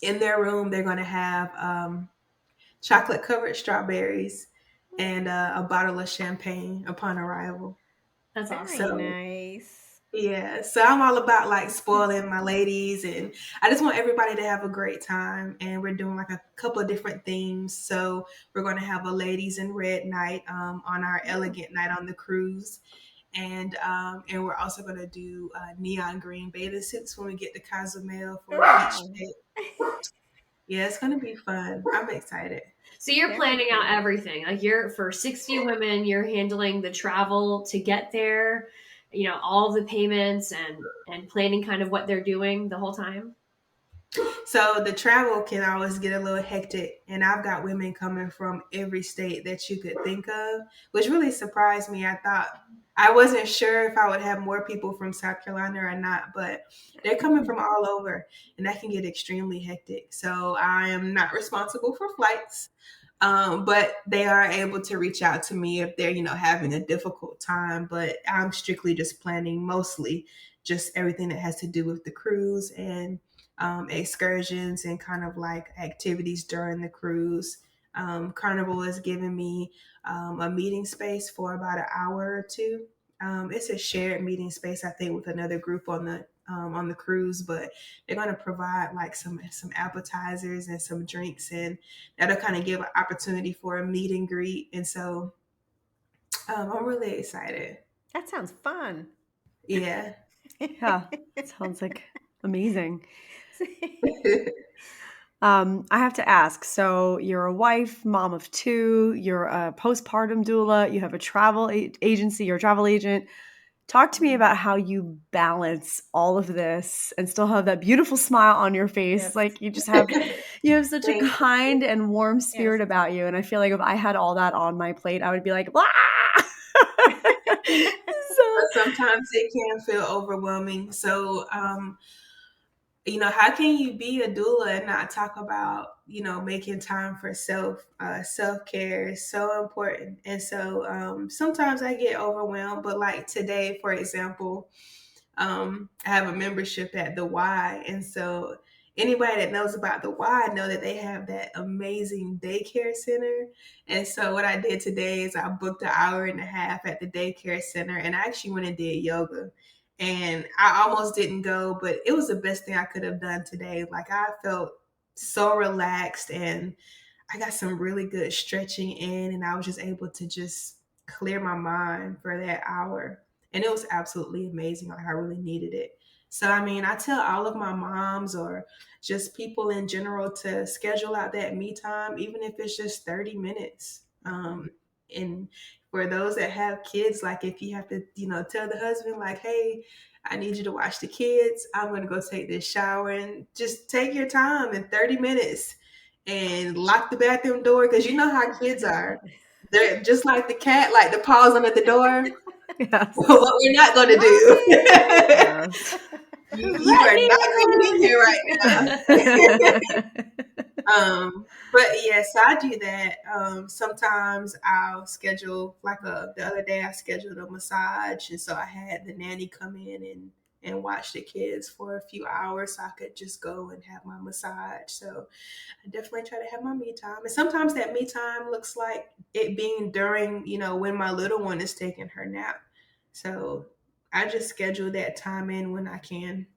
in their room, they're going to have chocolate covered strawberries and a bottle of champagne upon arrival. That's Very awesome. So nice. yeah, so I'm all about like spoiling my ladies, and I just want everybody to have a great time. And we're doing like a couple of different themes. So we're going to have a ladies in red night on our elegant night on the cruise, and we're also going to do neon green bathing suits when we get to Cozumel for a beach Wow. day. Yeah, it's going to be fun. I'm excited. So you're Very planning out cool. everything. Like you're for 60 women, you're handling the travel to get there, all the payments and planning kind of what they're doing the whole time. So the travel can always get a little hectic, and I've got women coming from every state that you could think of, which really surprised me. I wasn't sure if I would have more people from South Carolina or not, but they're coming from all over, and that can get extremely hectic. So I am not responsible for flights, but they are able to reach out to me if they're having a difficult time. But I'm strictly just planning mostly just everything that has to do with the cruise and excursions and kind of like activities during the cruise. Carnival is giving me a meeting space for about an hour or two. It's a shared meeting space, I think, with another group on the cruise, but they're going to provide like some appetizers and some drinks, and that'll kind of give an opportunity for a meet and greet. And so I'm really excited. That sounds fun. Yeah. Yeah, sounds like amazing. I have to ask, so you're a wife, mom of two, you're a postpartum doula, you have a travel agency, you're a travel agent. Talk to me about how you balance all of this and still have that beautiful smile on your face. Yes. Like you have such a kind and warm spirit about you. And I feel like if I had all that on my plate, I would be like, blah. But sometimes it can feel overwhelming. So, how can you be a doula and not talk about, making time for self-care is so important. And so sometimes I get overwhelmed, but like today, for example, I have a membership at the Y, and so anybody that knows about the Y know that they have that amazing daycare center. And so what I did today is I booked an hour and a half at the daycare center, and I actually went and did yoga. And I almost didn't go, but it was the best thing I could have done today. Like, I felt so relaxed, and I got some really good stretching in, and I was just able to just clear my mind for that hour. And it was absolutely amazing. Like, I really needed it. So, I mean, I tell all of my moms or just people in general to schedule out that me time, even if it's just 30 minutes. And for those that have kids, like, if you have to, tell the husband, like, hey, I need you to watch the kids. I'm going to go take this shower, and just take your time in 30 minutes and lock the bathroom door, because you know how kids are. They're just like the cat, like the paws under the door. Yes. What we're not going to do. Yes. You are not coming in here right now. But yeah, so I do that. Sometimes I'll schedule, like, the other day I scheduled a massage, and so I had the nanny come in and watch the kids for a few hours, so I could just go and have my massage. So I definitely try to have my me time. And sometimes that me time looks like it being during, when my little one is taking her nap. So I just schedule that time in when I can.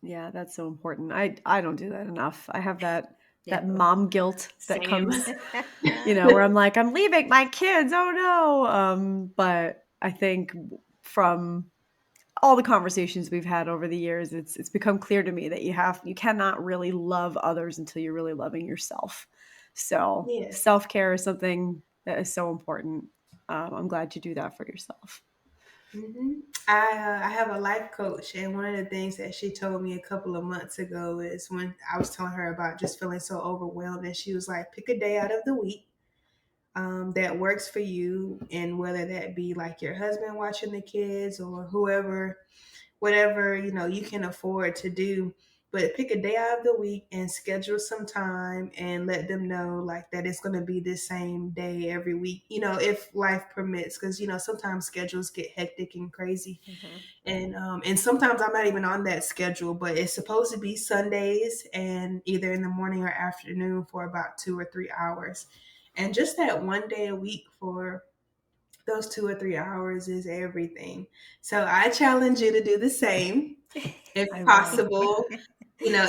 Yeah, that's so important. I don't do that enough. I have that Yeah. mom guilt that Same. comes, where I'm like, I'm leaving my kids. Oh no. But I think from all the conversations we've had over the years, it's become clear to me that you cannot really love others until you're really loving yourself. So Yes. self-care is something that is so important. I'm glad you do that for yourself. I have a life coach, and one of the things that she told me a couple of months ago is, when I was telling her about just feeling so overwhelmed, and she was like, pick a day out of the week that works for you, and whether that be like your husband watching the kids or whoever, whatever you can afford to do. But pick a day out of the week and schedule some time, and let them know, like, that it's going to be the same day every week, if life permits, because sometimes schedules get hectic and crazy. And sometimes I'm not even on that schedule, but it's supposed to be Sundays, and either in the morning or afternoon for about 2 or 3 hours. And just that one day a week for those 2 or 3 hours is everything. So I challenge you to do the same if I will. possible. Even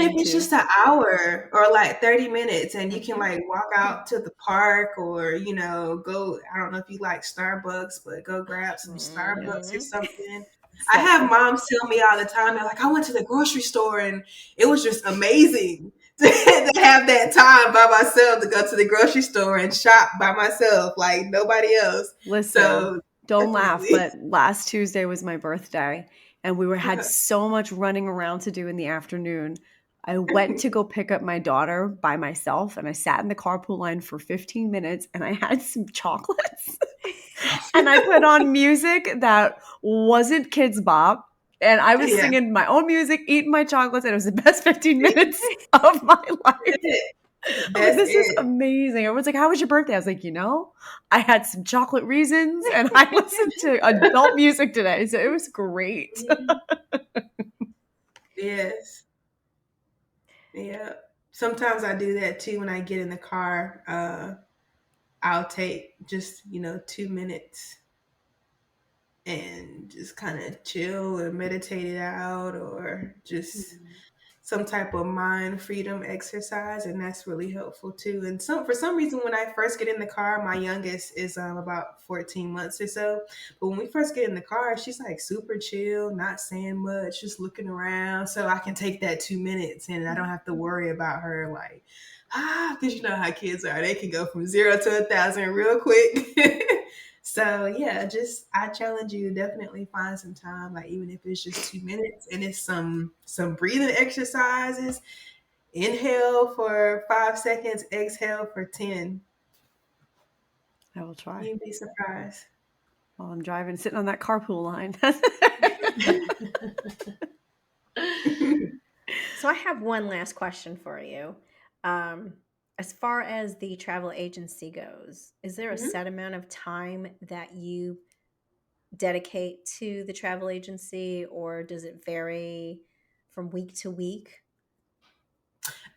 if need it's to. just an hour or like 30 minutes, and you can like walk out to the park, or, go, I don't know if you like Starbucks, but go grab some Starbucks or something. I have moms tell me all the time, they're like, I went to the grocery store and it was just amazing to have that time by myself, to go to the grocery store and shop by myself, like nobody else. Listen, So don't laugh, definitely. but last Tuesday was my birthday, and we had so much running around to do in the afternoon. I went to go pick up my daughter by myself, and I sat in the carpool line for 15 minutes, and I had some chocolates. And I put on music that wasn't Kids Bop, and I was Yeah. singing my own music, eating my chocolates, and it was the best 15 minutes of my life. I'm like, this is amazing. Everyone's like, how was your birthday? I was like, I had some chocolate reasons, and I listened to adult music today, so it was great. Yes. Yeah. Sometimes I do that too when I get in the car. I'll take just, 2 minutes and just kind of chill or meditate it out, or just some type of mind freedom exercise, and that's really helpful too. And for some reason, when I first get in the car, my youngest is about 14 months or so, but when we first get in the car, she's like super chill, not saying much, just looking around, so I can take that 2 minutes and I don't have to worry about her, like, because you know how kids are, they can go from 0 to 1,000 real quick. So yeah, I challenge you to definitely find some time, like even if it's just 2 minutes, and it's some breathing exercises. Inhale for 5 seconds, exhale for 10. I will try. You'd be surprised. While I'm driving, sitting on that carpool line. So I have one last question for you. As far as the travel agency goes, is there a set amount of time that you dedicate to the travel agency, or does it vary from week to week?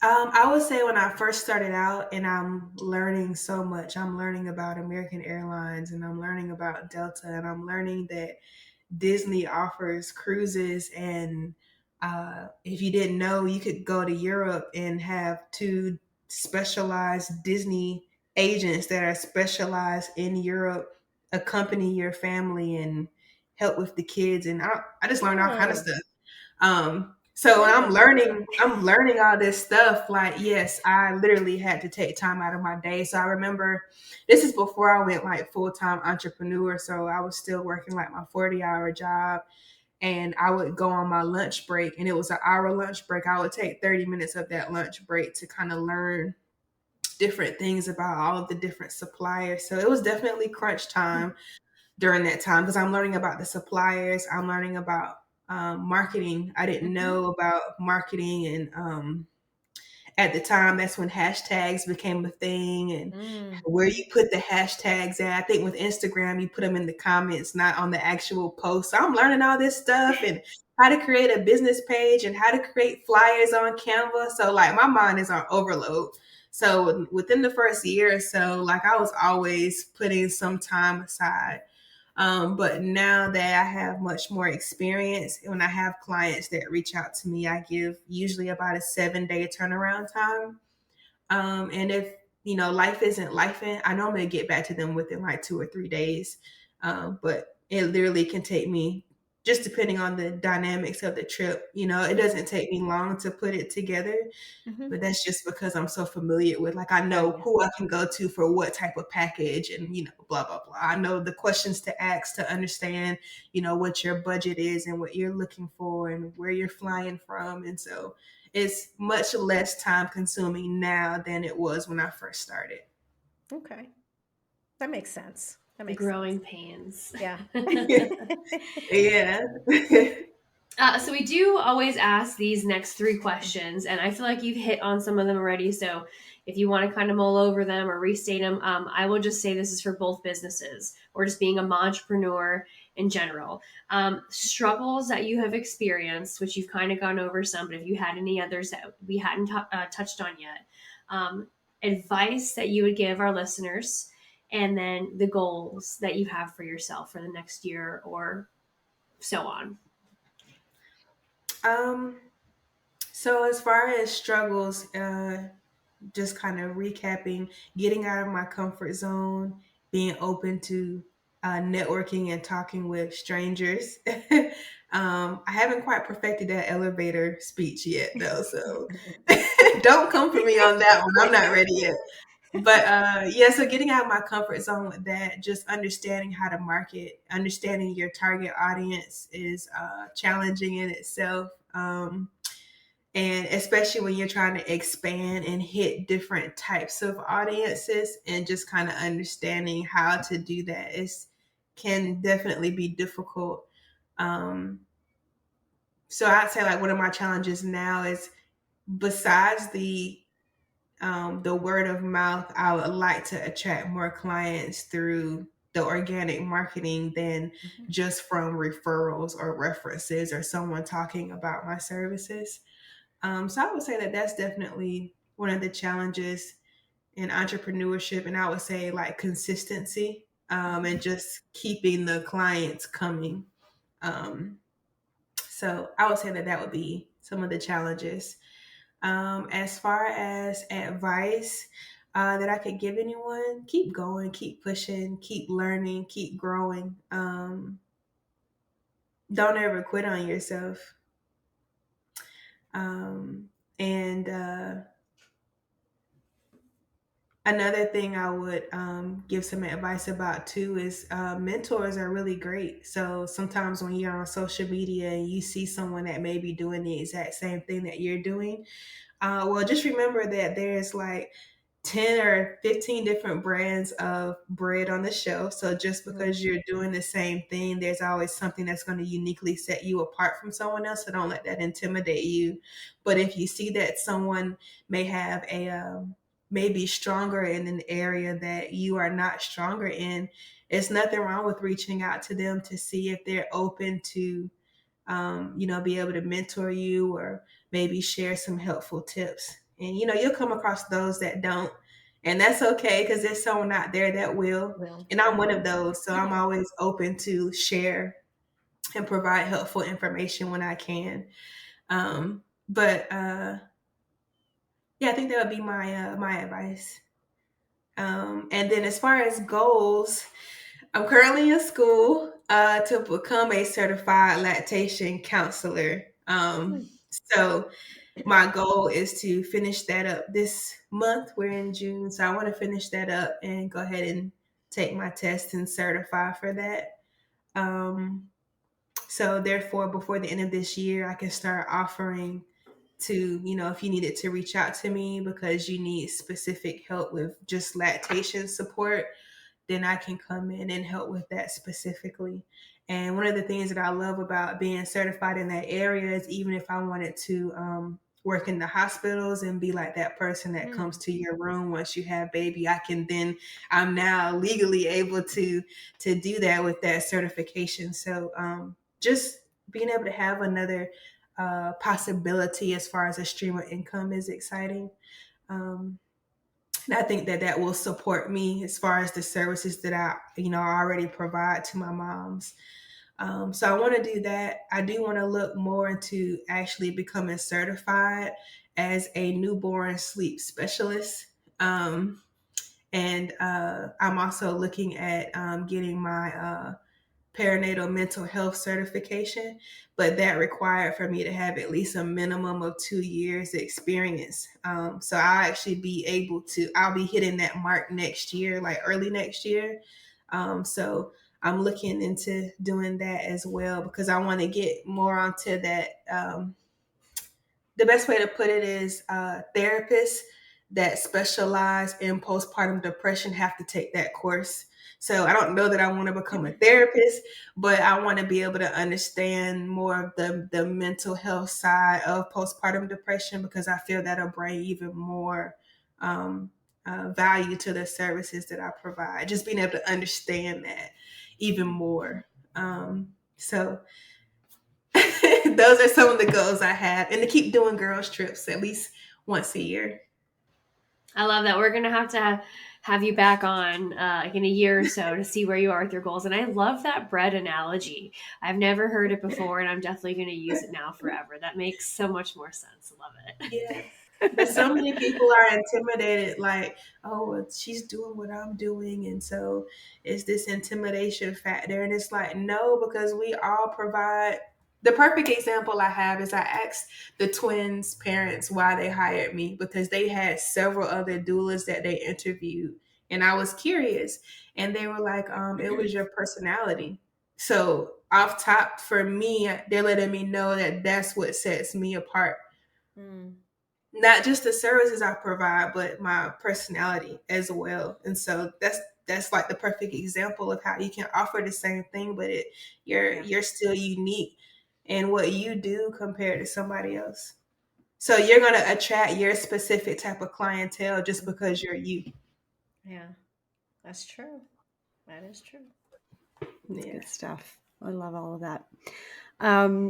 I would say when I first started out, and I'm learning so much. I'm learning about American Airlines, and I'm learning about Delta, and I'm learning that Disney offers cruises. And if you didn't know, you could go to Europe and have two specialized Disney agents that are specialized in Europe accompany your family and help with the kids. And I just learned all kind of Oh, stuff. So when really? I'm learning all this stuff. Like, yes, I literally had to take time out of my day. So I remember this is before I went like full-time entrepreneur. So I was still working like my 40-hour job, and I would go on my lunch break, and it was an hour lunch break. I would take 30 minutes of that lunch break to kind of learn different things about all of the different suppliers. So it was definitely crunch time during that time because I'm learning about the suppliers. I'm learning about marketing. I didn't Mm-hmm. know about marketing, and at the time, that's when hashtags became a thing, and Mm. where you put the hashtags at. I think with Instagram, you put them in the comments, not on the actual post. So I'm learning all this stuff and how to create a business page and how to create flyers on Canva. So like my mind is on overload. So within the first year or so, like I was always putting some time aside. But now that I have much more experience, when I have clients that reach out to me, I give usually about a 7-day turnaround time. And if life isn't life, I normally get back to them within like 2 or 3 days. But it literally can take me, just depending on the dynamics of the trip. It doesn't take me long to put it together. Mm-hmm. But that's just because I'm so familiar with, like, I Got know you. who I can go to for what type of package, and blah blah blah. I know the questions to ask to understand what your budget is and what you're looking for and where you're flying from. And so it's much less time consuming now than it was when I first started. Okay. That makes sense. That The makes sense. growing pains. Yeah. Yeah. So we do always ask these next three questions, and I feel like you've hit on some of them already. So if you want to kind of mull over them or restate them, I will just say this is for both businesses or just being a momtrepreneur in general. Struggles that you have experienced, which you've kind of gone over some, but if you had any others that we hadn't touched on yet, advice that you would give our listeners, and then the goals that you have for yourself for the next year or so on. um so as far as struggles, just kind of recapping, getting out of my comfort zone, being open to networking and talking with strangers. I haven't quite perfected that elevator speech yet, though, so don't come for me on that one. I'm not ready yet. But yeah, so getting out of my comfort zone with that, just understanding how to market, understanding your target audience is challenging in itself. And especially when you're trying to expand and hit different types of audiences, and just kind of understanding how to do that is can definitely be difficult. um so I'd say like one of my challenges now is, besides the word of mouth, I would like to attract more clients through the organic marketing than Mhm. just from referrals or references or someone talking about my services. So I would say that that's definitely one of the challenges in entrepreneurship. And I would say like consistency, and just keeping the clients coming. Um, so I would say that that would be some of the challenges. As far as advice that I could give anyone, keep going, keep pushing, keep learning, keep growing. Don't ever quit on yourself. And Another thing I would give some advice about too is mentors are really great. So sometimes when you're on social media and you see someone that may be doing the exact same thing that you're doing, well, just remember that there's like 10 or 15 different brands of bread on the shelf. So just Mhm. because you're doing the same thing, there's always something that's going to uniquely set you apart from someone else. So don't let that intimidate you. But if you see that someone may have may be stronger in an area that you are not stronger in, it's nothing wrong with reaching out to them to see if they're open to, be able to mentor you or maybe share some helpful tips. And, you'll come across those that don't. And that's okay because there's someone out there that will. Will. And I'm one of those. So I'm always open to share and provide helpful information when I can. But yeah, I think that would be my advice. And then as far as goals, I'm currently in school to become a certified lactation counselor. So my goal is to finish that up this month. We're in June, so I want to finish that up and go ahead and take my test and certify for that. So therefore, before the end of this year, I can start offering to, if you needed to reach out to me because you need specific help with just lactation support, then I can come in and help with that specifically. And one of the things that I love about being certified in that area is even if I wanted to work in the hospitals and be like that person that comes to your room once you have baby, I'm now legally able to do that with that certification. So just being able to have another possibility as far as a stream of income is exciting. And I think that will support me as far as the services that I already provide to my moms. So I want to do that. I do want to look more into actually becoming certified as a newborn sleep specialist. And I'm also looking at getting my perinatal mental health certification, but that required for me to have at least a minimum of 2 years experience. So I'll be hitting that mark next year, like early next year. So I'm looking into doing that as well because I want to get more onto that. The best way to put it is therapists that specialize in postpartum depression have to take that course. So I don't know that I want to become a therapist, but I want to be able to understand more of the mental health side of postpartum depression because I feel that'll bring even more value to the services that I provide. Just being able to understand that even more. So those are some of the goals I have, and to keep doing girls trips at least once a year. I love that. We're going to have you back on like in a year or so to see where you are with your goals. And I love that bread analogy. I've never heard it before, and I'm definitely going to use it now forever. That makes so much more sense. I love it. Yeah. But so many people are intimidated, like, oh, well, she's doing what I'm doing. And so it's this intimidation factor. And it's like, no, because we all provide. The perfect example I have is I asked the twins' parents why they hired me because they had several other doulas that they interviewed. And I was curious. And they were like, it was your personality. So off top, for me, they're letting me know that that's what sets me apart. Not just the services I provide, but my personality as well. And so that's like the perfect example of how you can offer the same thing, but you're still unique in what you do compared to somebody else. So you're gonna attract your specific type of clientele just because you're you. Yeah, that's true. That is true. That's good stuff. I love all of that.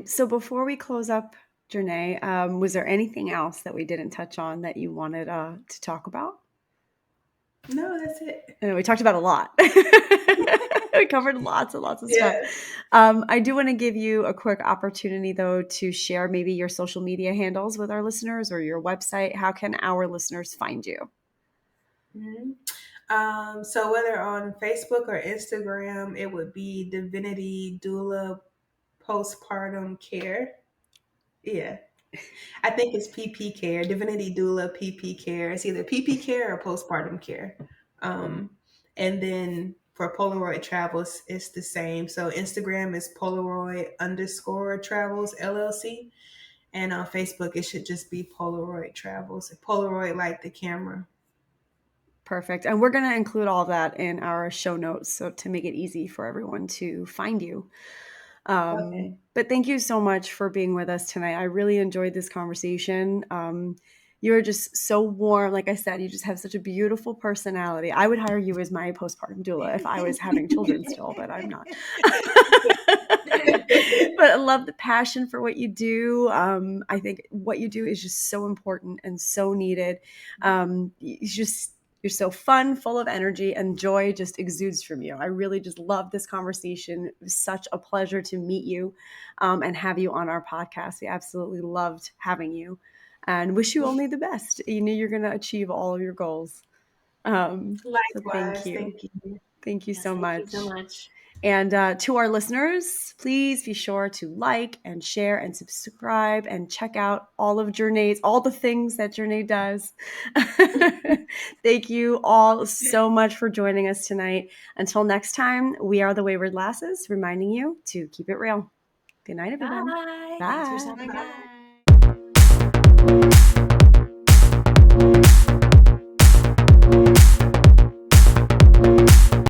So before we close up, Jernae, was there anything else that we didn't touch on that you wanted to talk about? No, that's it. We talked about a lot. We covered lots and lots of stuff. I do want to give you a quick opportunity, though, to share maybe your social media handles with our listeners or your website. How can our listeners find you? Mm-hmm. So whether on Facebook or Instagram, it would be Divinity Doula Postpartum Care. Yeah. I think it's PP Care, Divinity Doula PP Care. It's either PP Care or Postpartum Care. And then for Polaroid Travels, it's the same. So Instagram is Polaroid_Travels LLC. And on Facebook, it should just be Polaroid Travels. Polaroid like the camera. Perfect. And we're going to include all that in our show notes so to make it easy for everyone to find you. Okay. But thank you so much for being with us tonight. I really enjoyed this conversation. You're just so warm. Like I said, you just have such a beautiful personality. I would hire you as my postpartum doula if I was having children still, but I'm not. But I love the passion for what you do. I think what you do is just so important and so needed. You're so fun, full of energy, and joy just exudes from you. I really just love this conversation. It was such a pleasure to meet you and have you on our podcast. We absolutely loved having you and wish you only the best. You know you're going to achieve all of your goals. So Likewise, thank you. thank you. Thank you Yes, so thank much. you so much. And to our listeners, please be sure to like and share and subscribe and check out all of Jernae's, all the things that Jernae does. Thank you all so much for joining us tonight. Until next time, we are the Wayward Lasses, reminding you to keep it real. Good night, everyone. Bye. Bye. Thanks for stopping by. Bye.